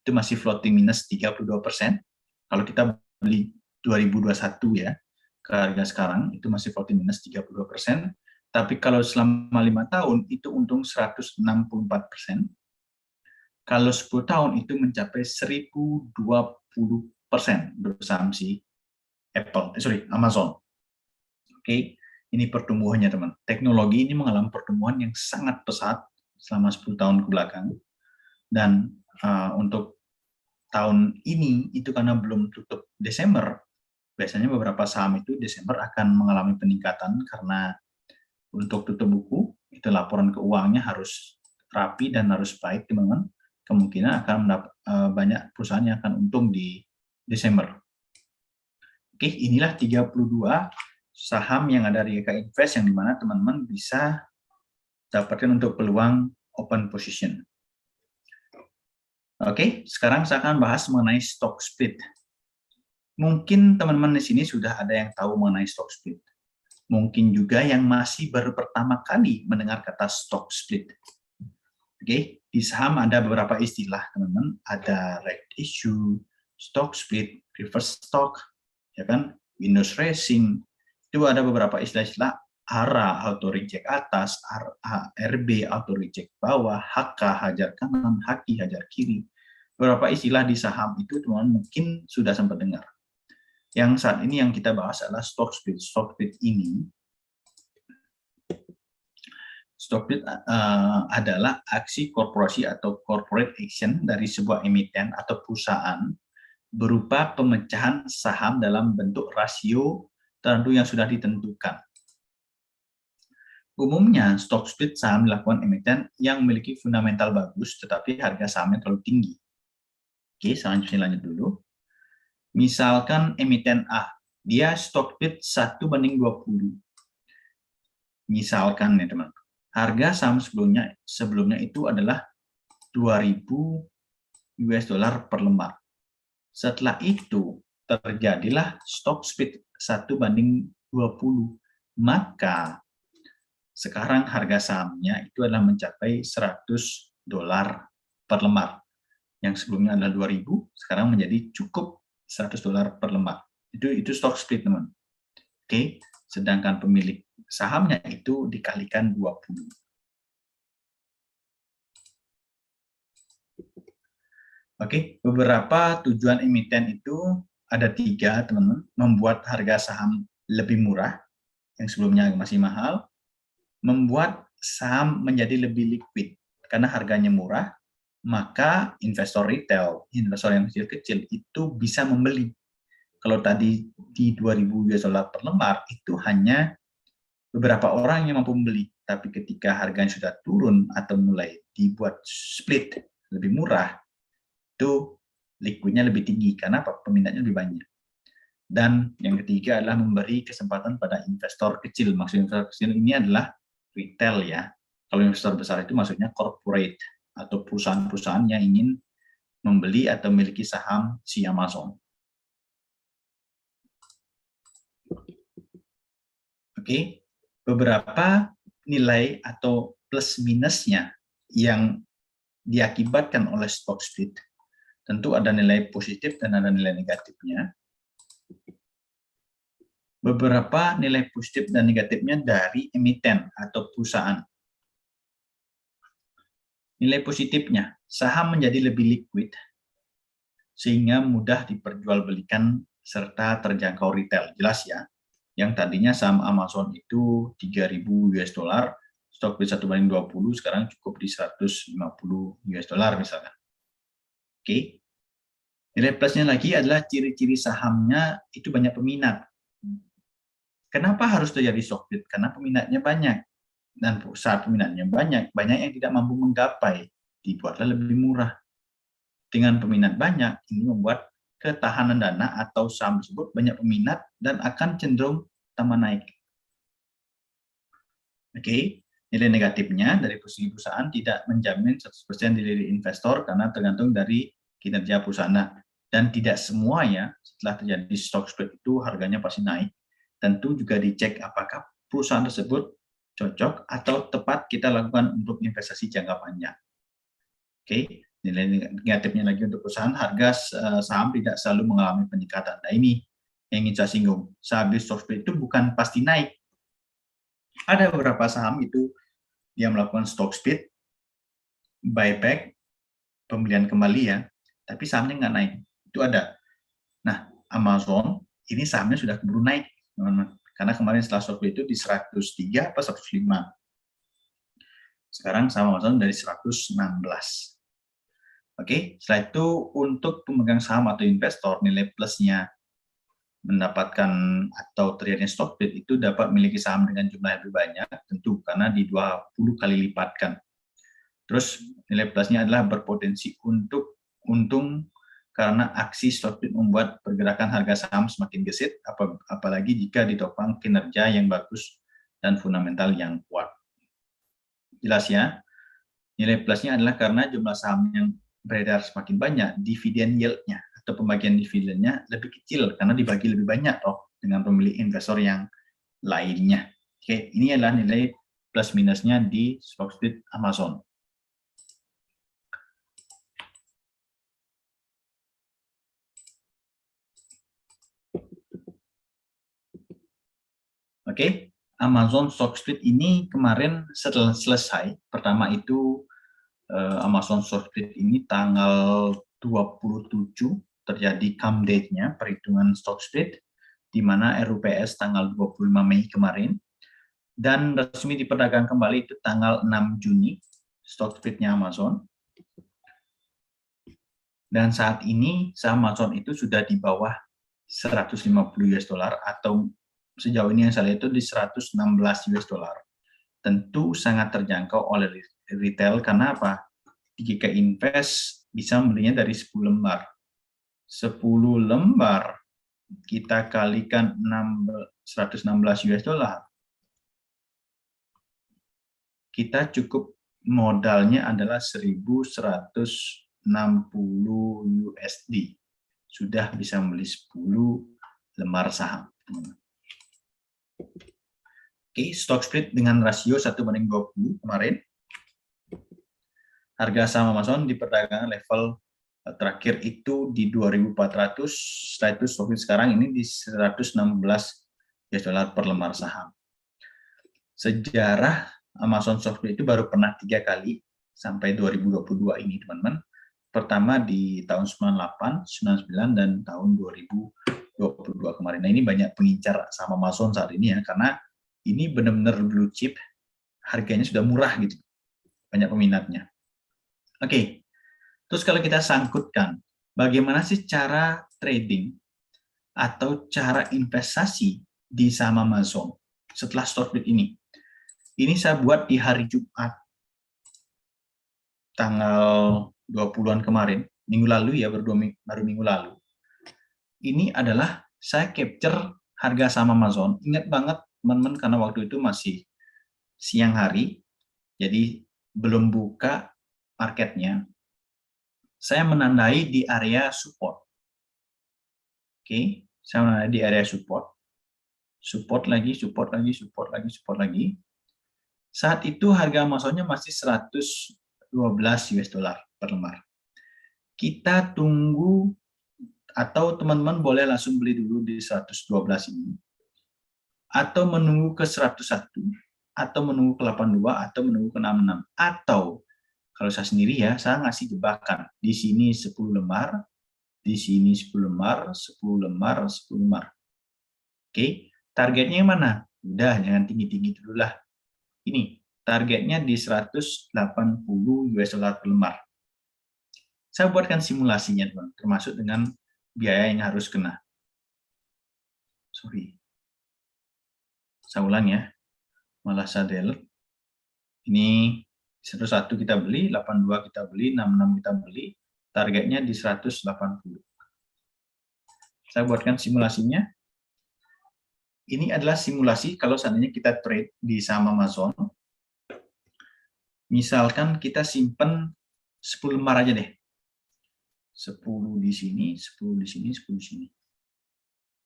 itu masih floating minus 32%. Kalau kita beli 2021 ya, ke harga sekarang itu masih floating minus 32%. Tapi kalau selama 5 tahun itu untung 164%. Kalau 10 tahun itu mencapai 1020% untuk saham si Amazon. Oke, ini pertumbuhannya, teman. Teknologi ini mengalami pertumbuhan yang sangat pesat selama 10 tahun ke belakang. Dan untuk tahun ini itu karena belum tutup Desember, biasanya beberapa saham itu Desember akan mengalami peningkatan karena untuk tutup buku itu laporan keuangannya harus rapi dan harus baik, teman-teman. Kemungkinan akan banyak perusahaan yang akan untung di Desember. Oke, inilah 32 saham yang ada di GK Invest yang dimana teman-teman bisa dapatkan untuk peluang open position. Oke, sekarang saya akan bahas mengenai stock split. Mungkin teman-teman di sini sudah ada yang tahu mengenai stock split. Mungkin juga yang masih baru pertama kali mendengar kata stock split. Oke, di saham ada beberapa istilah, teman-teman. Ada right issue, stock split, reverse stock, ya kan? Windows racing. Itu ada beberapa istilah-istilah. ARA, auto reject atas, RB, auto reject bawah, HK, hajar kanan, HQ, hajar kiri. Beberapa istilah di saham itu teman-teman mungkin sudah sempat dengar. Yang saat ini yang kita bahas adalah stock split. Stock split ini, stock split adalah aksi korporasi atau corporate action dari sebuah emiten atau perusahaan berupa pemecahan saham dalam bentuk rasio tertentu yang sudah ditentukan. Umumnya, stock split saham dilakukan emiten yang memiliki fundamental bagus, tetapi harga sahamnya terlalu tinggi. Oke, selanjutnya lanjut dulu. Misalkan emiten A, dia stock split 1:20. Misalkan ya teman, harga saham sebelumnya itu adalah 2.000 US dollar per lembar. Setelah itu terjadilah stock split 1:20. Maka sekarang harga sahamnya itu adalah mencapai 100 dolar per lembar. Yang sebelumnya adalah 2.000, sekarang menjadi cukup 100 dolar per lembar. Itu stock split, teman. Oke, sedangkan pemilik sahamnya itu dikalikan 20. Oke, beberapa tujuan emiten itu ada 3, teman-teman. Membuat harga saham lebih murah, yang sebelumnya masih mahal. Membuat saham menjadi lebih liquid karena harganya murah, maka investor retail, investor yang kecil-kecil itu bisa membeli. Kalau tadi di 2.000 US dollar per lembar itu hanya beberapa orang yang mampu membeli, tapi ketika harganya sudah turun atau mulai dibuat split lebih murah, itu liquidnya lebih tinggi karena peminatnya lebih banyak. Dan yang ketiga adalah memberi kesempatan pada investor kecil. Maksud investor kecil ini adalah retail ya. Kalau investor besar itu maksudnya corporate atau perusahaan-perusahaan yang ingin membeli atau memiliki saham si Amazon. Oke, beberapa nilai atau plus minusnya yang diakibatkan oleh stock split. Tentu ada nilai positif dan ada nilai negatifnya. Beberapa nilai positif dan negatifnya dari emiten atau perusahaan. Nilai positifnya, saham menjadi lebih liquid, sehingga mudah diperjualbelikan serta terjangkau retail. Jelas ya, yang tadinya saham Amazon itu 3.000 US dollar, stock split 1:20, sekarang cukup di 150 US dollar misalkan. Oke. Nilai plusnya lagi adalah ciri-ciri sahamnya itu banyak peminat. Kenapa harus terjadi stock split? Karena peminatnya banyak. Dan saat peminatnya banyak yang tidak mampu menggapai, dibuatlah lebih murah. Dengan peminat banyak, ini membuat ketahanan dana atau saham tersebut banyak peminat dan akan cenderung tambah naik. Oke, nilai negatifnya dari perusahaan tidak menjamin 100% diri investor karena tergantung dari kinerja perusahaan. Dan tidak semuanya setelah terjadi stock split itu harganya pasti naik. Tentu juga dicek apakah perusahaan tersebut cocok atau tepat kita lakukan untuk investasi jangka panjang. Oke, nilai negatifnya lagi untuk perusahaan, harga saham tidak selalu mengalami peningkatan. Nah ini yang ingin saya singgung, sehabis stock split itu bukan pasti naik. Ada beberapa saham itu dia melakukan stock split, buyback, pembelian kembali ya, tapi sahamnya nggak naik. Itu ada. Nah, Amazon ini sahamnya sudah keburu naik, teman-teman. Karena kemarin setelah stock split itu di 103 atau 105. Sekarang saham Amazon dari 116. Oke, setelah itu untuk pemegang saham atau investor, nilai plusnya mendapatkan atau terjadinya stock split itu dapat memiliki saham dengan jumlah lebih banyak, tentu karena di 20 kali lipatkan. Terus nilai plusnya adalah berpotensi untuk untung karena aksi stock split membuat pergerakan harga saham semakin gesit, apalagi jika ditopang kinerja yang bagus dan fundamental yang kuat. Jelas ya, nilai plusnya adalah karena jumlah saham yang beredar semakin banyak, dividen yield-nya atau pembagian dividennya lebih kecil karena dibagi lebih banyak toh dengan pemilik investor yang lainnya. Oke, ini adalah nilai plus minusnya di stock split Amazon. Oke, Amazon stock split ini kemarin setelah selesai. Pertama itu Amazon stock split ini tanggal 27 terjadi come date-nya perhitungan stock split, di mana RUPS tanggal 25 Mei kemarin, dan resmi diperdagangkan kembali itu tanggal 6 Juni stock split-nya Amazon. Dan saat ini saham Amazon itu sudah di bawah 150 US dollar atau sejauh ini yang saya lihat itu di 116 US dollar. Tentu sangat terjangkau oleh retail karena apa? Jika invest bisa belinya dari 10 lembar. 10 lembar kita kalikan 116 US dollar. Kita cukup modalnya adalah 1.160 USD. Sudah bisa membeli 10 lembar saham. Oke, stock split dengan rasio 1:20 kemarin. Harga saham Amazon di perdagangan level terakhir itu di 2.400, setelah itu stock split sekarang ini di 116 US dollar per lembar saham. Sejarah Amazon stock split itu baru pernah 3 kali sampai 2022 ini, teman-teman. Pertama di tahun 98, 99, dan tahun 2022 kemarin. Nah, ini banyak pengincar saham Amazon saat ini ya, karena ini benar-benar blue chip, harganya sudah murah gitu, banyak peminatnya. Oke, terus kalau kita sangkutkan, bagaimana sih cara trading atau cara investasi di saham Amazon setelah stock split ini? Ini saya buat di hari Jumat, tanggal 20-an kemarin, minggu lalu ya, baru minggu lalu. Ini adalah saya capture harga saham Amazon. Ingat banget teman-teman, karena waktu itu masih siang hari, jadi belum buka marketnya. Saya menandai di area support. Oke, saya menandai di area support. Support lagi, support lagi, support lagi, support lagi. Saat itu harga Amazonnya masih 112 US dollar per lembar. Kita tunggu, atau teman-teman boleh langsung beli dulu di 112 ini, atau menunggu ke 101, atau menunggu ke 82, atau menunggu ke 66, atau kalau saya sendiri ya, saya ngasih jebakan di sini 10 lembar, di sini 10 lembar, 10 lembar, 10 lembar. Oke, targetnya yang mana? Udah, jangan tinggi-tinggi dulu lah. Ini targetnya di 180 US dollar per lembar. Saya buatkan simulasinya, teman, termasuk dengan biaya yang harus kena. Sorry. Saya ulang ya. Malah saya delete. Ini 101 kita beli, 82 kita beli, 66 kita beli. Targetnya di 180. Saya buatkan simulasinya. Ini adalah simulasi kalau seandainya kita trade di saham Amazon. Misalkan kita simpen 10 lembar aja deh. 10 di sini, 10 di sini, 10 di sini.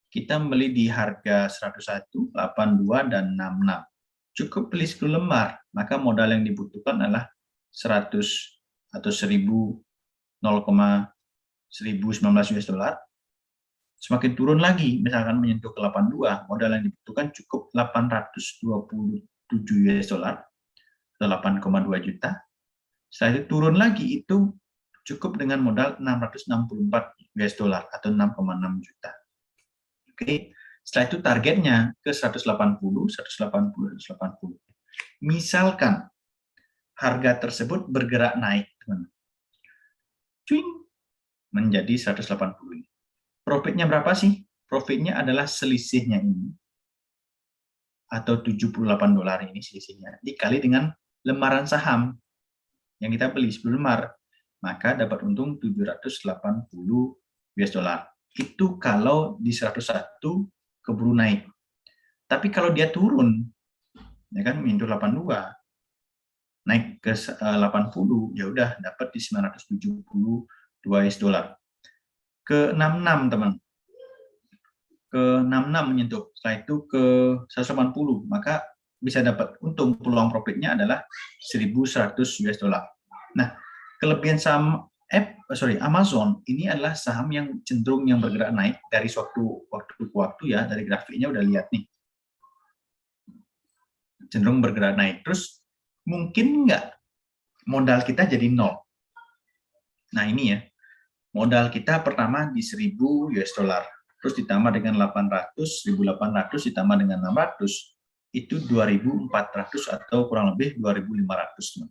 Kita membeli di harga 101, 82, dan 66. Cukup beli 10 lembar, maka modal yang dibutuhkan adalah 100 atau 1019 US dollar. Semakin turun lagi, misalkan menyentuh ke 82, modal yang dibutuhkan cukup 827 US dollar, atau 8,2 juta. Setelah itu turun lagi, itu cukup dengan modal 664 US dollar, atau 6,6 juta. Oke, setelah itu targetnya ke 180, 180, 180. Misalkan harga tersebut bergerak naik, teman. Cuing, menjadi 180. Profitnya berapa sih? Profitnya adalah selisihnya ini, atau 78 dolar ini selisihnya, dikali dengan lembaran saham yang kita beli 10 lembar, maka dapat untung 780 US dollar. Itu kalau di 101 keburu naik. Tapi kalau dia turun, ya kan, minus 82, naik ke 80, ya udah dapat di 972 US dollar. Ke 66 teman. Ke 66 menyentuh. Setelah itu ke 180, maka bisa dapat untung, peluang profitnya adalah 1.100 US dollar. Nah, kelebihan saham Amazon ini adalah saham yang cenderung yang bergerak naik dari waktu ke waktu ya, dari grafiknya udah lihat nih. Cenderung bergerak naik. Terus mungkin nggak modal kita jadi nol? Nah ini ya, modal kita pertama di 1.000 US dollar, terus ditambah dengan 1.800 ditambah dengan 600, itu 2.400 atau kurang lebih 2.500.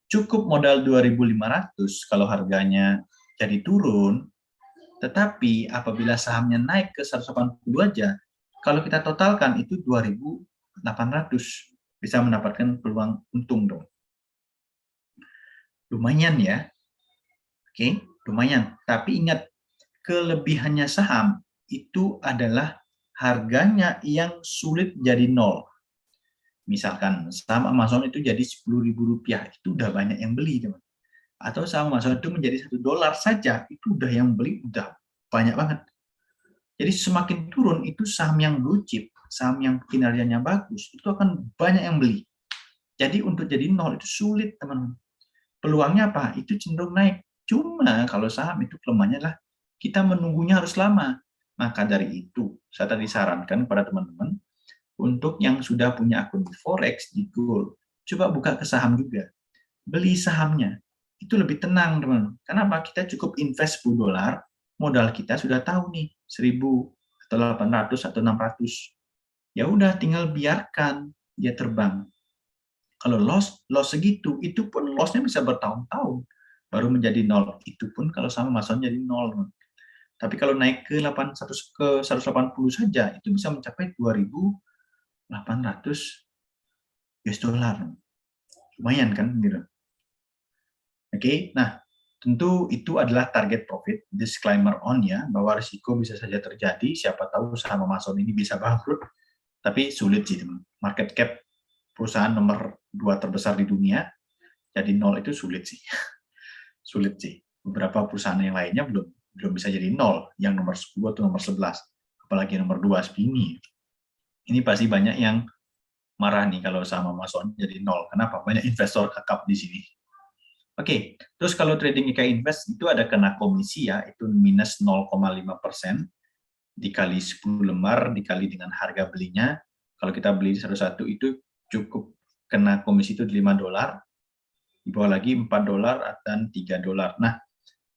Cukup modal 2.500 kalau harganya jadi turun, tetapi apabila sahamnya naik ke 180 aja, kalau kita totalkan itu 2.800, bisa mendapatkan peluang untung dong. Lumayan ya. Oke, lumayan. Tapi ingat, kelebihannya saham itu adalah harganya yang sulit jadi nol. Misalkan saham Amazon itu jadi Rp10.000, itu udah banyak yang beli, teman. Atau saham Amazon itu menjadi $1 saja, itu udah yang beli udah banyak banget. Jadi semakin turun itu saham yang blue chip, saham yang kinerjanya bagus, itu akan banyak yang beli. Jadi untuk jadi nol itu sulit, teman. Peluangnya apa? Itu cenderung naik. Cuma kalau saham itu kelemahannya adalah kita menunggunya harus lama. Maka dari itu, saya tadi sarankan kepada teman-teman, untuk yang sudah punya akun di Forex, di Gold, coba buka ke saham juga. Beli sahamnya. Itu lebih tenang, teman. Kenapa? Kita cukup invest $10, modal kita sudah tahu nih, 1.000 atau 800 atau 600. Ya udah, tinggal biarkan dia terbang. Kalau loss segitu, itu pun lossnya bisa bertahun-tahun baru menjadi nol. Itu pun kalau sama masanya jadi nol. Tapi kalau naik ke 180 saja, itu bisa mencapai 2.800 US dollar. Lumayan kan, gitu. Oke, nah tentu itu adalah target profit, disclaimer on ya, bahwa risiko bisa saja terjadi, siapa tahu saham Amazon ini bisa bangkrut, tapi sulit sih, teman. Market cap perusahaan nomor 2 terbesar di dunia, jadi nol itu sulit sih. Sulit sih. Beberapa perusahaan yang lainnya belum bisa jadi nol, yang nomor 10 atau nomor 11, apalagi nomor 2 segini. Ini pasti banyak yang marah nih kalau saham Amazon jadi nol. Kenapa? Banyak investor kakap di sini. Oke, terus kalau trading IK Invest itu ada kena komisi ya, itu minus 0,5%, dikali 10 lembar, dikali dengan harga belinya. Kalau kita beli satu-satu itu cukup kena komisi itu $5, di bawah lagi $4 dan $3. Nah,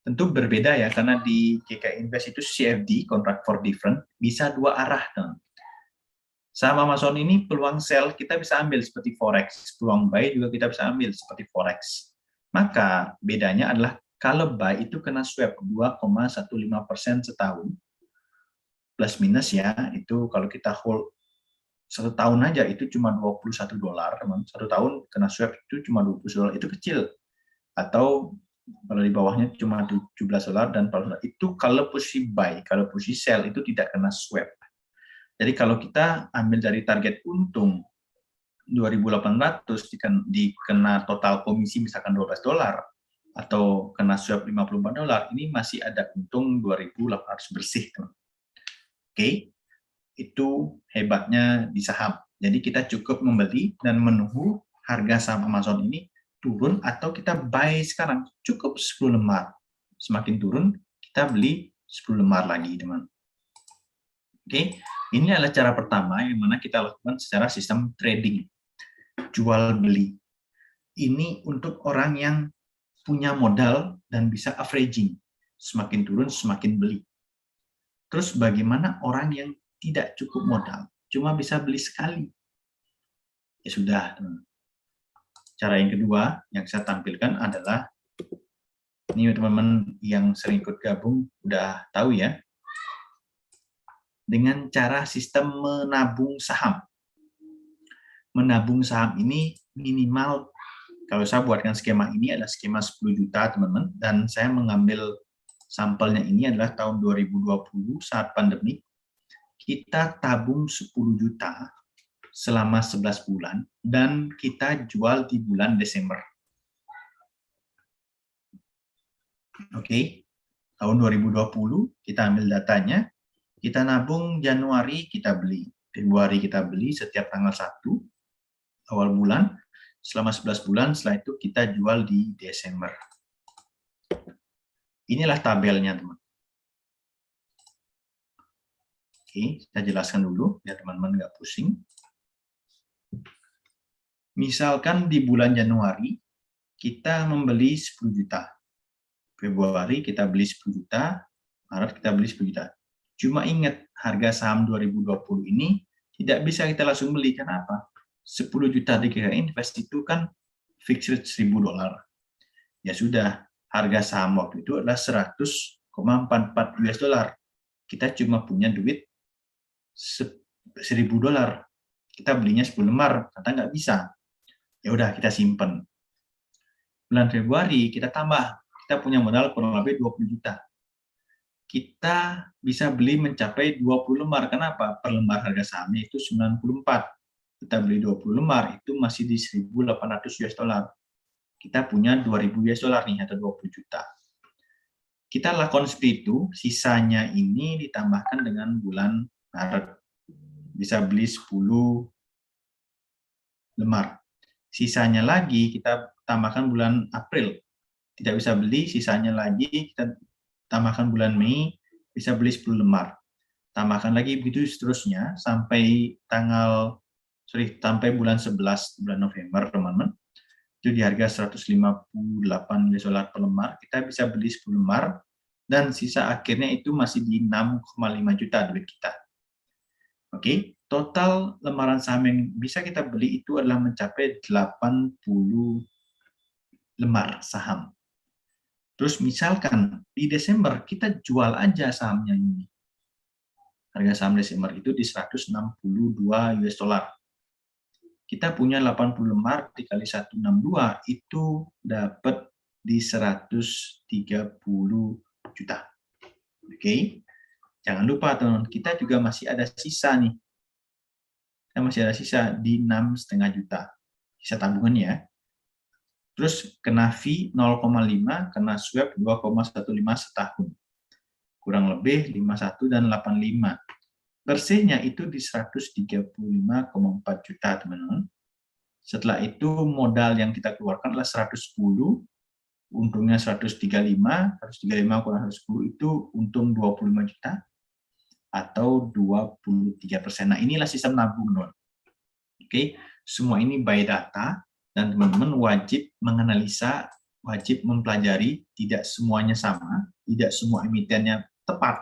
tentu berbeda ya, karena di GK Invest itu CFD, Contract for Difference, bisa dua arah. Saham Amazon ini peluang sell kita bisa ambil seperti Forex, peluang buy juga kita bisa ambil seperti Forex. Maka bedanya adalah kalau buy itu kena swap 2,15% setahun, plus minus ya, itu kalau kita hold 1 tahun aja itu cuma $21, teman. 1 tahun kena swap itu cuma $20, itu kecil. Atau kalau di bawahnya cuma $17 dan itu kalau posisi buy, kalau posisi sell itu tidak kena swap. Jadi kalau kita ambil dari target untung 2.800 dikena total komisi misalkan $12 atau kena swap $54, ini masih ada untung 2.800 bersih, teman. Oke, itu hebatnya di saham. Jadi kita cukup membeli dan menunggu harga saham Amazon ini turun atau kita buy sekarang, cukup 10 lembar. Semakin turun, kita beli 10 lembar lagi, teman. Oke, ini adalah cara pertama yang mana kita lakukan secara sistem trading. Jual beli. Ini untuk orang yang punya modal dan bisa averaging. Semakin turun, semakin beli. Terus bagaimana orang yang tidak cukup modal, cuma bisa beli sekali? Ya sudah. Cara yang kedua yang saya tampilkan adalah, ini teman-teman yang sering ikut gabung udah tahu ya, dengan cara sistem menabung saham. Menabung saham ini minimal, kalau saya buatkan skema ini adalah skema 10 juta teman-teman, dan saya mengambil sampelnya ini adalah tahun 2020 saat pandemi. Kita tabung 10 juta selama 11 bulan dan kita jual di bulan Desember. Oke, tahun 2020 kita ambil datanya, kita nabung Januari kita beli, Februari kita beli setiap tanggal 1 awal bulan, selama 11 bulan, setelah itu kita jual di Desember. Inilah tabelnya, teman. Oke, saya jelaskan dulu biar teman-teman nggak pusing. Misalkan di bulan Januari kita membeli 10 juta. Februari kita beli 10 juta, Maret kita beli 10 juta. Cuma ingat, harga saham 2020 ini tidak bisa kita langsung beli. Kenapa? 10 juta dikira invest itu kan fixed rate $1.000. Ya sudah, harga saham waktu itu adalah 100,44 US dollar. Kita cuma punya duit $1.000. Kita belinya 10 lembar, kata nggak bisa. Ya udah, kita simpen. Bulan Februari kita tambah. Kita punya modal kurang lebih 20 juta. Kita bisa beli mencapai 20 lembar. Kenapa? Per lembar harga sahamnya itu 94. Kita beli 20 lembar, itu masih di 1.800 US dollar. Kita punya 2.000 US dollar nih, atau 20 juta. Kita lakukan seperti itu, sisanya ini ditambahkan dengan bulan Maret. Bisa beli 10 lembar. Sisanya lagi kita tambahkan bulan April. Tidak bisa beli, sisanya lagi kita tambahkan bulan Mei, bisa beli 10 lembar. Tambahkan lagi begitu seterusnya sampai sampai bulan 11 bulan November, teman-teman. Itu di harga 158 US dollar per lembar, kita bisa beli 10 lembar dan sisa akhirnya itu masih di 6,5 juta duit kita. Oke, total lembaran saham yang bisa kita beli itu adalah mencapai 80 lembar saham. Terus misalkan di Desember kita jual aja sahamnya ini. Harga saham Desember itu di 162 US dollar. Kita punya 80 lembar dikali 162 itu dapat di 130 juta. Oke. Jangan lupa teman-teman, kita juga masih ada sisa nih. Kita masih ada sisa di 6,5 juta. Sisa tabungan ya. Terus kena fee 0,5, kena swap 2,15 setahun. Kurang lebih 51 dan 85. Persisnya itu di 135,4 juta, teman-teman. Setelah itu modal yang kita keluarkan adalah 110, untungnya 135 kurang 110 itu untung 25 juta atau 23%. Nah, inilah sistem nabung, teman-teman. Oke, semua ini by data. Dan teman-teman wajib menganalisa, wajib mempelajari, tidak semuanya sama, tidak semua emitennya tepat.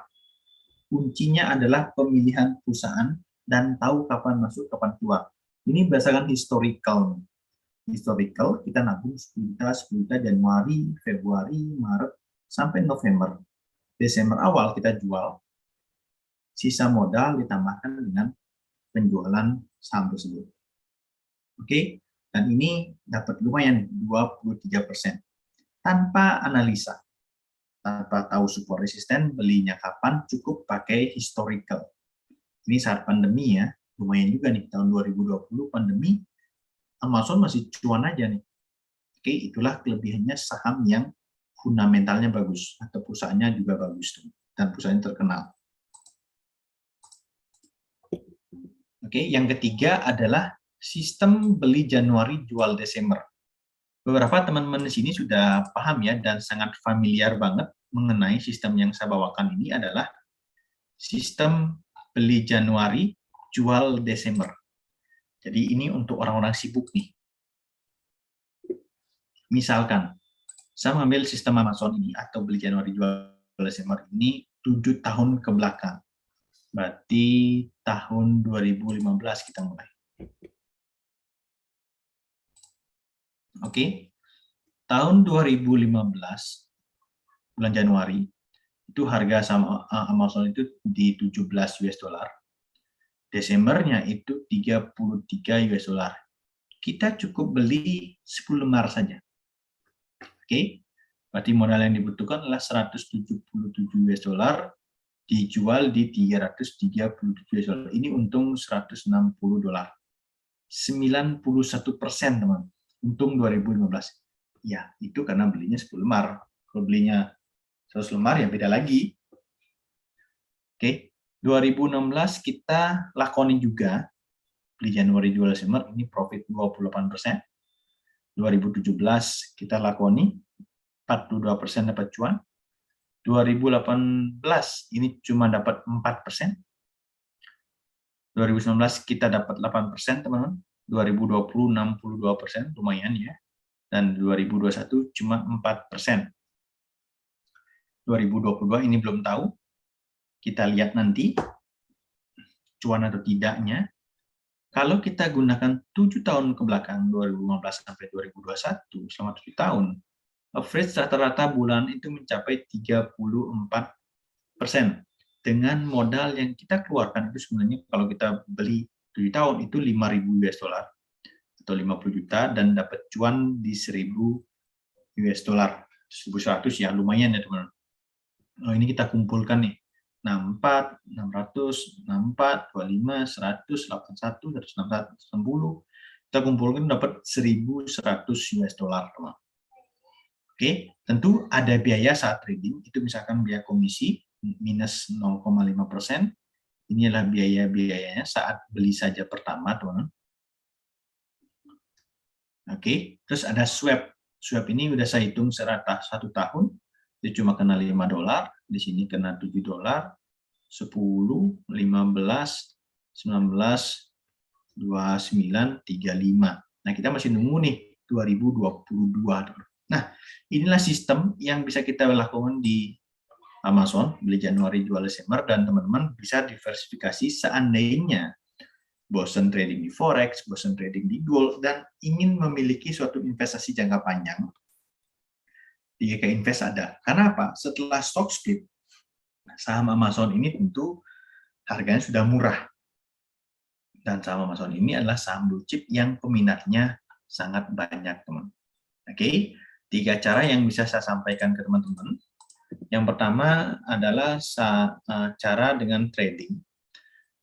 Kuncinya adalah pemilihan perusahaan dan tahu kapan masuk, kapan keluar. Ini berdasarkan historical. Historical, kita nabung 10 juta Januari, Februari, Maret, sampai November. Desember awal kita jual. Sisa modal ditambahkan dengan penjualan saham tersebut. Oke? Dan ini dapat lumayan 23%. Tanpa analisa, tanpa tahu support resisten, belinya kapan, cukup pakai historical. Ini saat pandemi ya, lumayan juga nih, tahun 2020 pandemi, Amazon masih cuan aja nih. Oke, itulah kelebihannya saham yang fundamentalnya bagus, atau perusahaannya juga bagus, dan perusahaannya terkenal. Oke, yang ketiga adalah sistem beli Januari, jual Desember. Beberapa teman-teman di sini sudah paham ya dan sangat familiar banget mengenai sistem yang saya bawakan ini adalah sistem beli Januari, jual Desember. Jadi ini untuk orang-orang sibuk nih. Misalkan, saya mengambil sistem Amazon ini atau beli Januari, jual Desember ini 7 tahun ke belakang. Berarti tahun 2015 kita mulai. Oke, tahun 2015 bulan Januari itu harga saham Amazon itu di 17 US dollar. Desembernya itu 33 US dollar. Kita cukup beli 10 lembar saja. Oke, berarti modal yang dibutuhkan adalah 177 US dollar dijual di 337 US dollar. Ini untung 160 dolar. 91%, teman. Untung 2015. Ya, itu karena belinya 10 lemar. Kalau belinya 100 lemar ya beda lagi. Oke, 2016 kita lakoni juga. Beli Januari jual Desember, ini profit 28%. 2017 kita lakoni 42% dapat cuan. 2018 ini cuma dapat 4%. 2019 kita dapat 8%, teman-teman. 2020 62%, lumayan ya. Dan 2021 cuma 4%. 2022 ini belum tahu. Kita lihat nanti cuan atau tidaknya. Kalau kita gunakan 7 tahun ke belakang, 2015 sampai 2021, selama 7 tahun, average rata-rata bulan itu mencapai 34%. Dengan modal yang kita keluarkan itu sebenarnya kalau kita beli 7 tahun itu 5.000 US dollar atau 50 juta dan dapat cuan di 1.000 US dollar, 1.100 ya, lumayan ya teman-teman. Oh, ini kita kumpulkan nih. 64, 600, 64, 25, 100, 81, 161, 160. Kita kumpulkan dapat 1.100 US dollar, teman. Oke, tentu ada biaya saat trading, itu misalkan biaya komisi minus 0,5%. Ini adalah biaya-biayanya saat beli saja pertama, teman. Oke, terus ada swap. Swap ini udah saya hitung serata 1 tahun, itu cuma kena 5 dolar, di sini kena 7 dolar, 10, 15, 19, 29, 35. Nah, kita masih nunggu nih 2022. Nah, inilah sistem yang bisa kita lakukan di Amazon, beli Januari, jual Desember, dan teman-teman bisa diversifikasi seandainya bosan trading di Forex, bosan trading di gold, dan ingin memiliki suatu investasi jangka panjang. Di GK Invest ada. Karena apa? Setelah stock split, saham Amazon ini tentu harganya sudah murah. Dan saham Amazon ini adalah saham blue chip yang peminatnya sangat banyak, teman. Oke, 3 cara yang bisa saya sampaikan ke teman-teman. Yang pertama adalah cara dengan trading.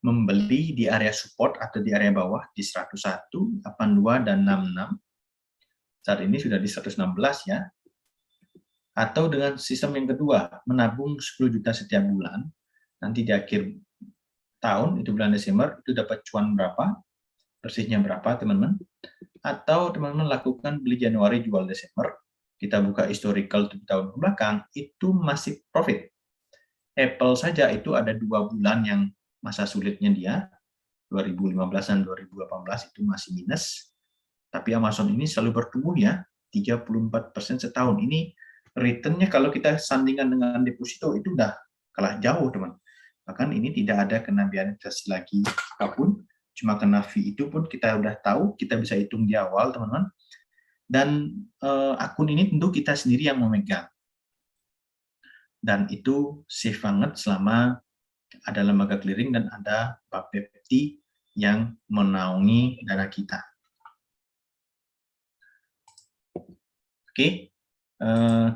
Membeli di area support atau di area bawah di 101, 82, dan 66. Saat ini sudah di 116 ya. Atau dengan sistem yang kedua, menabung 10 juta setiap bulan, nanti di akhir tahun, itu bulan Desember, itu dapat cuan berapa, persisnya berapa, teman-teman. Atau teman-teman lakukan beli Januari, jual Desember, kita buka historical 7 tahun ke belakang, itu masih profit. Apple saja itu ada 2 bulan yang masa sulitnya dia, 2015 dan 2018 itu masih minus, tapi Amazon ini selalu bertumbuh ya, 34% setahun. Ini return-nya kalau kita sandingkan dengan deposito itu udah kalah jauh, teman. Bahkan ini tidak ada kena biaya investasi lagi apapun, cuma kena fee itu pun kita udah tahu, kita bisa hitung di awal, teman-teman. Dan akun ini tentu kita sendiri yang memegang. Dan itu safe banget selama ada lembaga clearing dan ada Bapepti yang menaungi dana kita. Oke.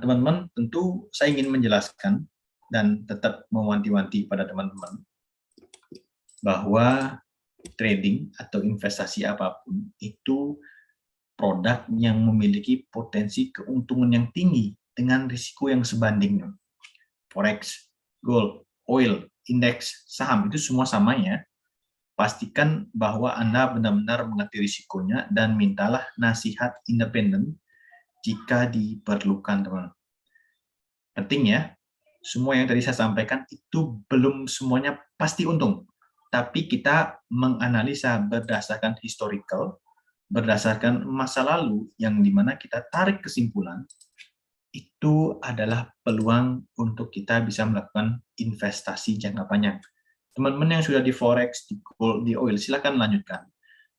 Teman-teman, tentu saya ingin menjelaskan dan tetap mewanti-wanti pada teman-teman bahwa trading atau investasi apapun itu produk yang memiliki potensi keuntungan yang tinggi dengan risiko yang sebanding. Forex, gold, oil, indeks, saham, itu semua sama ya. Pastikan bahwa Anda benar-benar mengerti risikonya dan mintalah nasihat independen jika diperlukan, teman. Penting ya, semua yang tadi saya sampaikan itu belum semuanya pasti untung. Tapi kita menganalisa berdasarkan historical, berdasarkan masa lalu yang dimana kita tarik kesimpulan, itu adalah peluang untuk kita bisa melakukan investasi jangka panjang. Teman-teman yang sudah di Forex, di gold, di oil, silakan lanjutkan.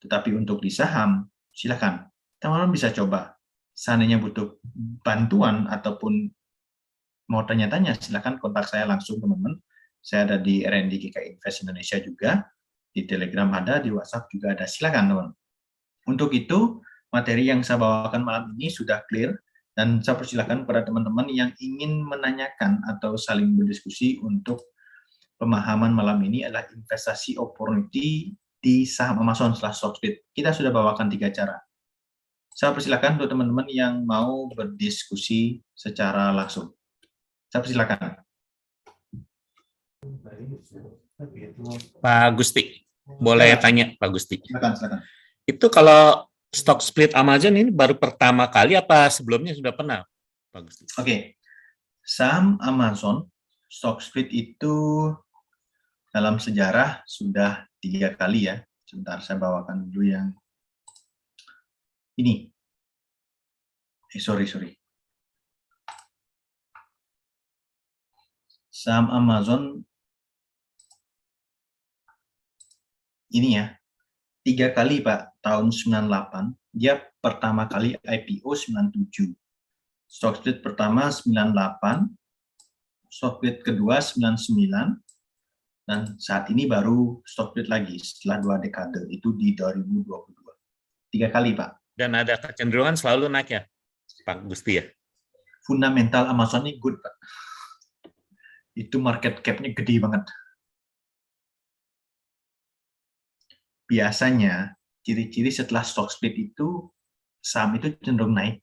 Tetapi untuk di saham, silakan. Teman-teman bisa coba. Seandainya butuh bantuan ataupun mau tanya-tanya, silakan kontak saya langsung, teman-teman. Saya ada di R&D GK Invest Indonesia juga, di Telegram ada, di WhatsApp juga ada. Silakan, teman. Untuk itu, materi yang saya bawakan malam ini sudah clear, dan saya persilakan kepada teman-teman yang ingin menanyakan atau saling berdiskusi untuk pemahaman malam ini adalah investasi opportunity di saham Amazon setelah stock split. Kita sudah bawakan 3 cara. Saya persilakan untuk teman-teman yang mau berdiskusi secara langsung. Saya persilakan. Pak Gusti, boleh tanya Pak Gusti? Silakan. Itu kalau stock split Amazon ini baru pertama kali apa sebelumnya sudah pernah, Pak Gusti? Oke. Saham Amazon stock split itu dalam sejarah sudah 3 kali ya. Sebentar, saya bawakan dulu yang ini. Sorry. Saham Amazon ini ya, 3 kali Pak, tahun 98, dia pertama kali IPO 97. Stock split pertama 98, stock split kedua 99, dan saat ini baru stock split lagi setelah 2 dekade, itu di 2022. 3 kali Pak. Dan ada kecenderungan selalu naik ya, Pak Gusti ya? Fundamental Amazon ini good Pak. Itu market cap-nya gede banget. Biasanya ciri-ciri setelah stock split itu saham itu cenderung naik.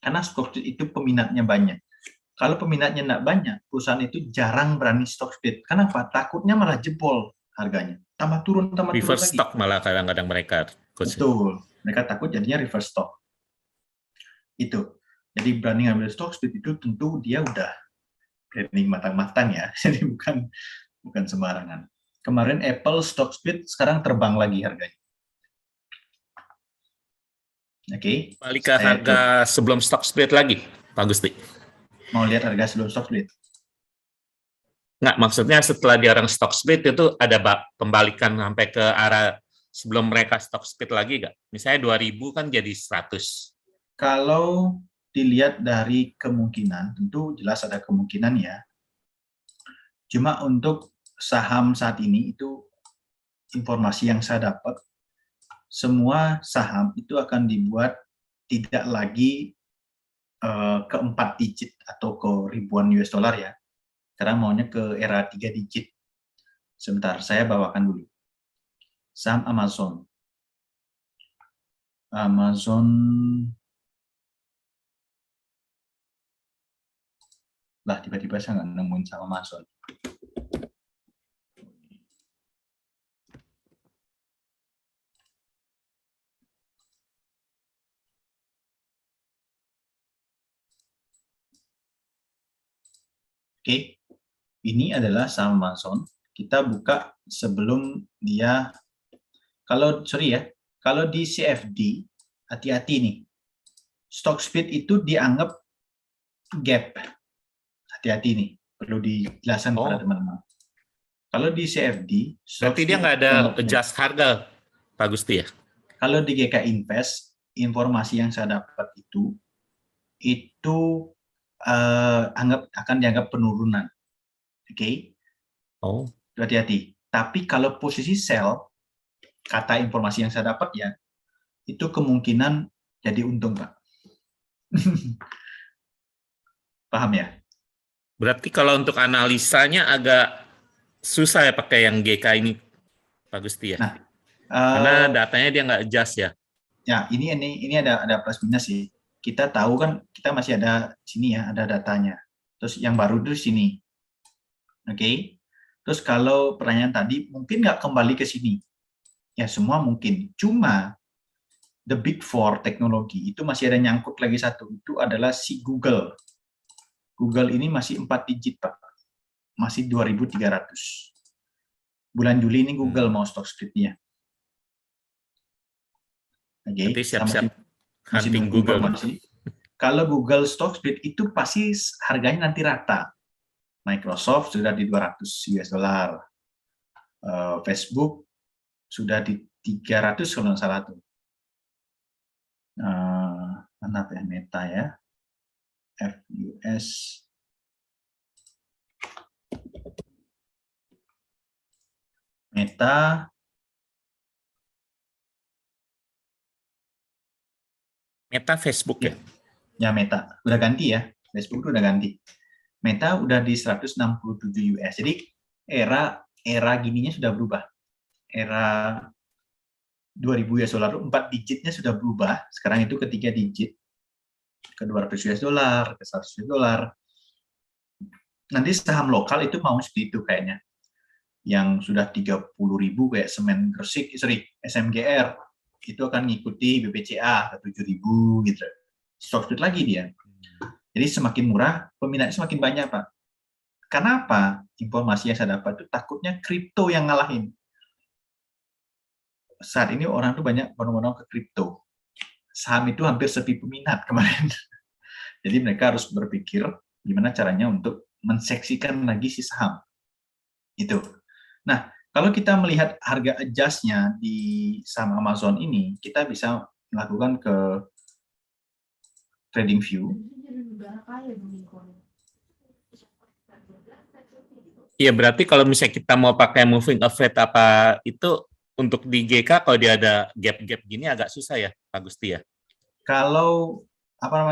Karena stock split itu peminatnya banyak. Kalau peminatnya tidak banyak, perusahaan itu jarang berani stock split. Kenapa? Takutnya malah jebol harganya. Tambah turun Reverse lagi. stock malah kadang-kadang mereka. Betul. Mereka takut jadinya reverse stock. Itu. Jadi berani ngambil stock split itu tentu dia udah planning matang-matang ya. Jadi bukan sembarangan. Kemarin Apple stock split, sekarang terbang lagi harganya. Oke. Balik ke harga sebelum stock split lagi, Pak Gusti. Mau lihat harga sebelum stock split? Nggak, maksudnya setelah dia orang stock split itu ada pembalikan sampai ke arah sebelum mereka stock split lagi nggak? Misalnya 2000 kan jadi 100. Kalau dilihat dari kemungkinan, tentu jelas ada kemungkinan ya. Cuma untuk saham saat ini itu informasi yang saya dapat, semua saham itu akan dibuat tidak lagi ke 4 digit atau ke ribuan US dollar ya. Sekarang maunya ke era 3 digit. Sebentar, saya bawakan dulu. Saham Amazon. Lah, tiba-tiba saya nggak nemuin saham Amazon. Oke, ini adalah saham Amazon. Kita buka sebelum dia, kalau di CFD, hati-hati nih. Stock split itu dianggap gap. Hati-hati nih, perlu dijelaskan kepada teman-teman. Kalau di CFD, berarti dia nggak ada adjust harga, Pak Gusti ya? Kalau di GK Invest, informasi yang saya dapat itu akan dianggap penurunan. Oke? Oh. Hati-hati. Tapi kalau posisi sell, kata informasi yang saya dapat ya, itu kemungkinan jadi untung, Pak. Paham ya? Berarti kalau untuk analisanya agak susah ya pakai yang GK ini, Pak Gusti ya? Nah, karena datanya dia nggak adjust ya? Ya, ini ada plus minus sih. Kita tahu kan, kita masih ada sini ya, ada datanya. Terus yang baru itu sini. Oke? Terus kalau pertanyaan tadi, mungkin nggak kembali ke sini? Ya, semua mungkin. Cuma, the big four teknologi, itu masih ada nyangkut lagi satu. Itu adalah si Google. Google ini masih 4 digit, Pak. Masih 2.300. Bulan Juli ini Google mau stock split-nya. Oke, nanti siap-siap hunting Google. Kalau Google stock split itu pasti harganya nanti rata. Microsoft sudah di 200 US dollar. Facebook sudah di 300 kalau nggak salah tuh. Mana ya, Meta ya. FUS. Meta Facebook ya? Ya, Meta. Udah ganti ya. Facebook udah ganti. Meta udah di 167 US. Jadi era gininya sudah berubah. Era 2.000 US dollar, 4 digitnya sudah berubah. Sekarang itu ke 3 digit, ke 200 US dollar, ke 100 US dollar. Nanti saham lokal itu mau seperti itu kayaknya. Yang sudah 30.000 kayak Semen Gresik, SMGR, itu akan ngikuti BPCA ke 7.000 gitu. Stock split lagi dia. Jadi semakin murah, peminatnya semakin banyak, Pak. Karena apa? Informasi yang saya dapat itu takutnya kripto yang ngalahin. Saat ini orang tuh banyak berbondong-bondong ke kripto. Saham itu hampir sepi peminat kemarin. Jadi mereka harus berpikir gimana caranya untuk menseksikan lagi si saham. Itu. Nah, kalau kita melihat harga adjust-nya di saham Amazon ini, kita bisa melakukan ke TradingView. Iya, berarti kalau misalnya kita mau pakai moving average apa itu untuk di GK kalau dia ada gap-gap gini agak susah ya, Pak Gusti ya. Kalau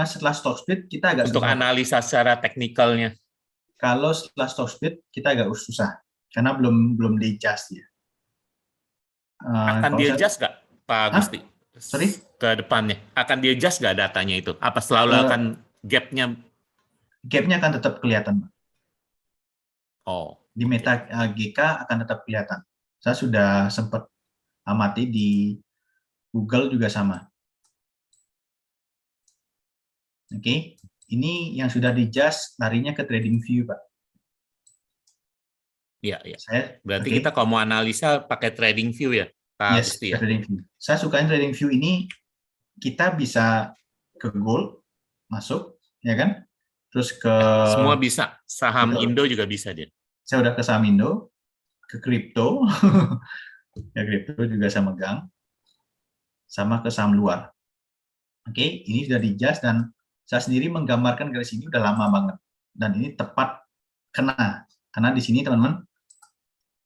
setelah stock split kita agak Untuk susah. analisa secara teknikalnya. Kalau setelah stock split kita agak susah karena belum di-adjust ya. Akan di-adjust nggak, Pak Gusti? Sorry? Ke depannya. Akan di-adjust nggak datanya itu? Apa selalu akan gap-nya? Gap-nya akan tetap kelihatan. Oh. Di Meta GK akan tetap kelihatan. Saya sudah sempat amati di Google juga sama. Oke, ini yang sudah di-adjust larinya ke TradingView, Pak. Iya, iya. Berarti kita kalau mau analisa pakai TradingView ya, Pak Gusti ya? TradingView. Saya suka TradingView ini, kita bisa ke gold, masuk, ya kan? Terus ke... Semua bisa. Saham Betul. Indo juga bisa dia. Saya udah ke saham Indo, ke kripto, ya kripto juga saya megang, sama ke saham luar. Oke, ini sudah di-adjust dan saya sendiri menggambarkan garis ini udah lama banget. Dan ini tepat kena. Karena di sini teman-teman,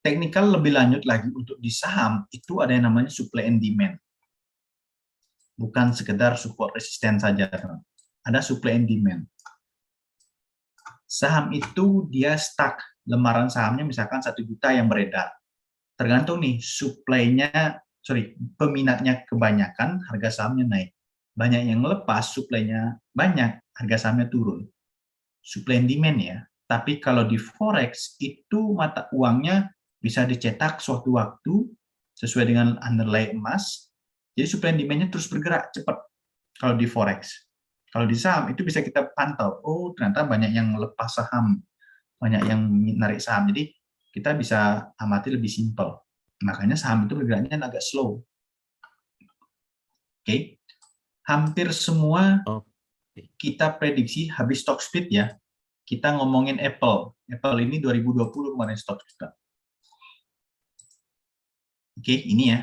teknikal lebih lanjut lagi untuk di saham, itu ada yang namanya supply and demand. Bukan sekedar support resisten saja, teman. Ada supply and demand. Saham itu dia stuck. Lembaran sahamnya misalkan 1 juta yang beredar. Tergantung nih, peminatnya kebanyakan, harga sahamnya naik. Banyak yang lepas, supply-nya banyak, harga sahamnya turun. Supply and demand ya. Tapi kalau di Forex, itu mata uangnya bisa dicetak suatu waktu sesuai dengan underlay emas. Jadi supply and demand-nya terus bergerak cepat kalau di Forex. Kalau di saham, itu bisa kita pantau. Oh, ternyata banyak yang lepas saham. Banyak yang narik saham. Jadi kita bisa amati lebih simpel. Makanya saham itu bergeraknya agak slow. Oke. Hampir semua kita prediksi habis stock split ya. Kita ngomongin Apple. Apple ini 2020 kemarin stock split. Oke, ini ya.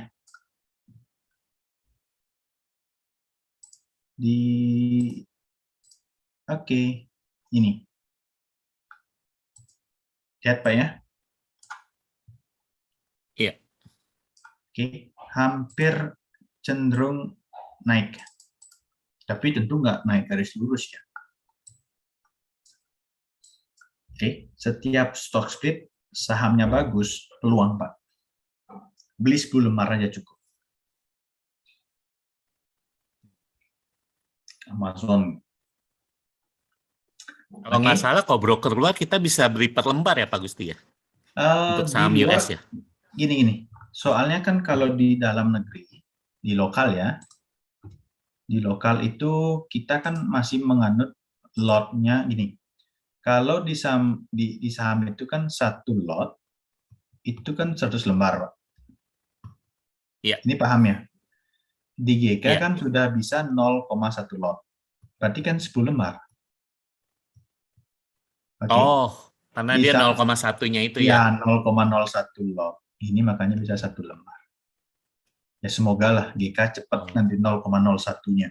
Oke, ini. Lihat Pak ya. Iya. Oke, hampir cenderung naik. Tapi tentu nggak naik garis lurus ya. Oke, setiap stock split sahamnya bagus, peluang Pak. Beli 10 lembar aja cukup. Amazon. Kalau nggak salah, kalau broker luar kita bisa beli per lembar ya Pak Gusti ya? Untuk saham Di luar, US ya? Gini. Soalnya kan kalau di dalam negeri, di lokal ya, di lokal itu kita kan masih menganut lotnya gini. Kalau di saham itu kan 1 lot, itu kan 100 lembar, Pak. Iya. Ini paham ya? Di GK Iya. kan sudah bisa 0,1 lot. Berarti kan 10 lembar. Oke. Oh, karena dia Bisa. 0,1-nya itu Ya, ya? 0,01 lot. Ini makanya bisa 1 lembar. Ya semoga lah GK cepat nanti 0,01-nya.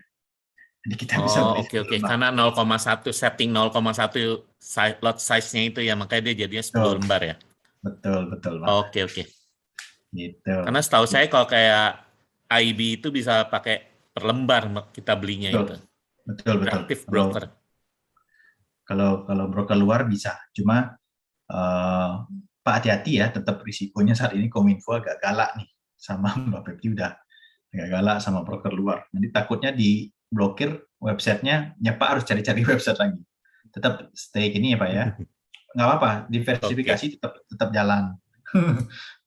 Jadi kita bisa beli Oke. 10 lembar. Karena 0,1 setting 0,1 lot size-nya itu ya, makanya dia jadinya 10 lembar ya? Betul, Pak. Oke. Gitu. Karena setahu saya kalau kayak IB itu bisa pakai per lembar kita belinya itu. Betul. Aktif broker. Kalau broker luar bisa. Cuma Pak hati-hati ya, tetap risikonya saat ini Kominfo agak galak nih. Sama Mbak Pepti udah agak galak sama broker luar. Jadi takutnya diblokir websitenya, ya Pak harus cari-cari website lagi. Tetap stay gini ya Pak ya. Nggak apa-apa, diversifikasi tetap jalan.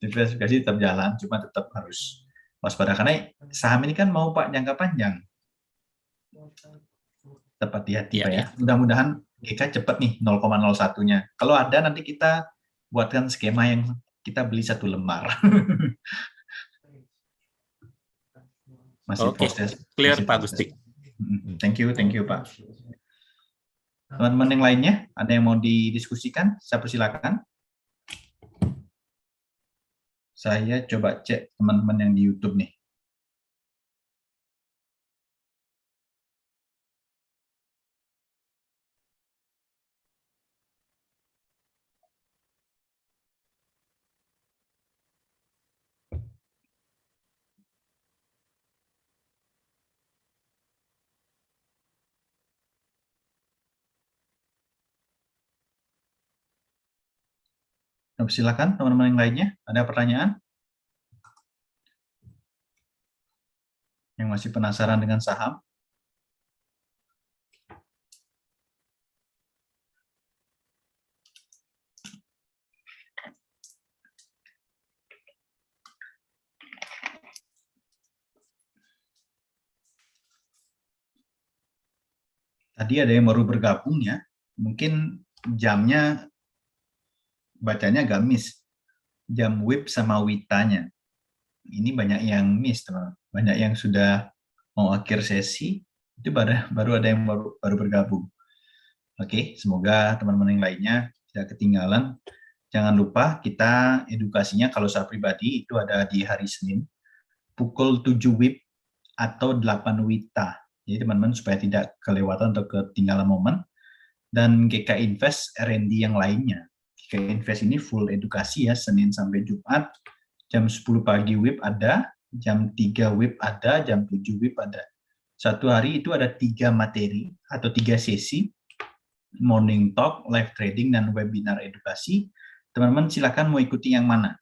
Diversifikasi tetap jalan, cuma tetap harus waspada karena saham ini kan mau Pak jangka panjang. Tetap hati-hati Pak ya. Mudah-mudahan GK cepat nih 0,01-nya. Kalau ada nanti kita buatkan skema yang kita beli 1 lembar. Masih proses. Clear masih Pak proses. Gusti. Thank you Pak. Teman-teman yang lainnya, ada yang mau didiskusikan? Saya persilakan. Saya coba cek teman-teman yang di YouTube nih. Silakan teman-teman yang lainnya, ada pertanyaan? Yang masih penasaran dengan saham? Tadi ada yang baru bergabung ya, mungkin jamnya bacanya agak miss. Jam WIB sama WITA-nya. Ini banyak yang miss, teman. Banyak yang sudah mau akhir sesi, itu baru ada yang baru bergabung. Oke, semoga teman-teman yang lainnya tidak ketinggalan. Jangan lupa kita edukasinya kalau saya pribadi itu ada di hari Senin, pukul 7 WIB atau 8 WITA. Jadi teman-teman supaya tidak kelewatan atau ketinggalan momen. Dan GK Invest R&D yang lainnya. GK Invest ini full edukasi ya, Senin sampai Jumat. Jam 10 pagi WIB ada, jam 3 WIB ada, jam 7 WIB ada. Satu hari itu ada 3 materi atau 3 sesi, morning talk, live trading, dan webinar edukasi. Teman-teman silakan mau ikuti yang mana.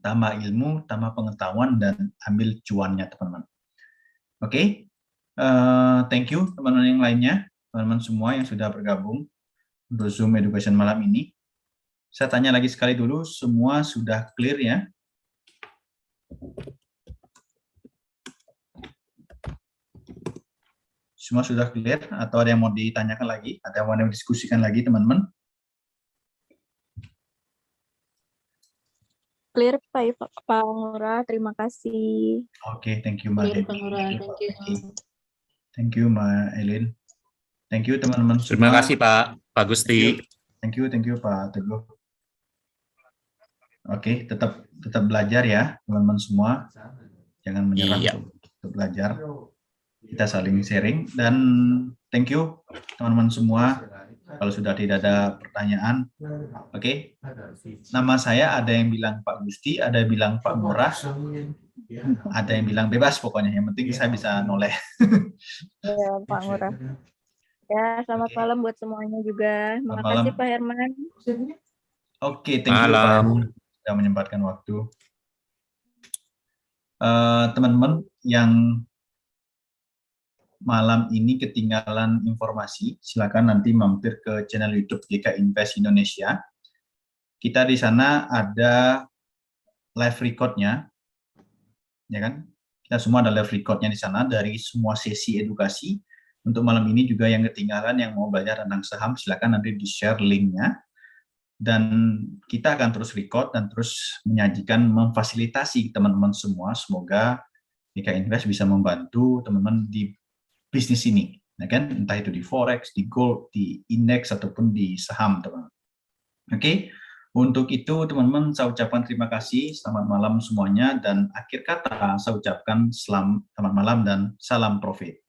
Tambah ilmu, tambah pengetahuan, dan ambil cuannya teman-teman. Oke, thank you teman-teman yang lainnya, teman-teman semua yang sudah bergabung untuk Zoom Education malam ini. Saya tanya lagi sekali dulu, semua sudah clear ya? Semua sudah clear atau ada yang mau ditanyakan lagi? Ada yang mau didiskusikan lagi teman-teman? Clear Pak Ngurah, terima kasih. Oke, thank you Mbak. Clear Pak Ngurah, thank you. Thank you Mbak Elin. Thank you teman-teman semua. Terima kasih Pak Gusti. Thank you Pak Teguh. Oke, tetap belajar ya teman-teman semua. Jangan menyerah untuk belajar. Kita saling sharing dan thank you teman-teman semua. Kalau sudah tidak ada pertanyaan, oke. Nama saya ada yang bilang Pak Gusti, ada yang bilang Pak Ngurah, ada yang bilang bebas pokoknya. Yang penting saya bisa noleh. Ya Pak Ngurah. Ya, selamat malam buat semuanya juga. Terima kasih Pak Herman. Oke, thank you Pak sudah menyempatkan waktu. Teman-teman yang malam ini ketinggalan informasi, silakan nanti mampir ke channel YouTube GK Invest Indonesia. Kita di sana ada live record-nya, ya kan? Kita semua ada live record-nya di sana dari semua sesi edukasi. Untuk malam ini juga yang ketinggalan yang mau belajar tentang saham, silakan nanti di-share link-nya. Dan kita akan terus record dan terus menyajikan, memfasilitasi teman-teman semua. Semoga GK Invest bisa membantu teman-teman di bisnis ini, ya kan? Entah itu di forex, di gold, di indeks ataupun di saham, teman-teman. Oke, untuk itu teman-teman saya ucapkan terima kasih, selamat malam semuanya, dan akhir kata saya ucapkan selamat malam dan salam profit.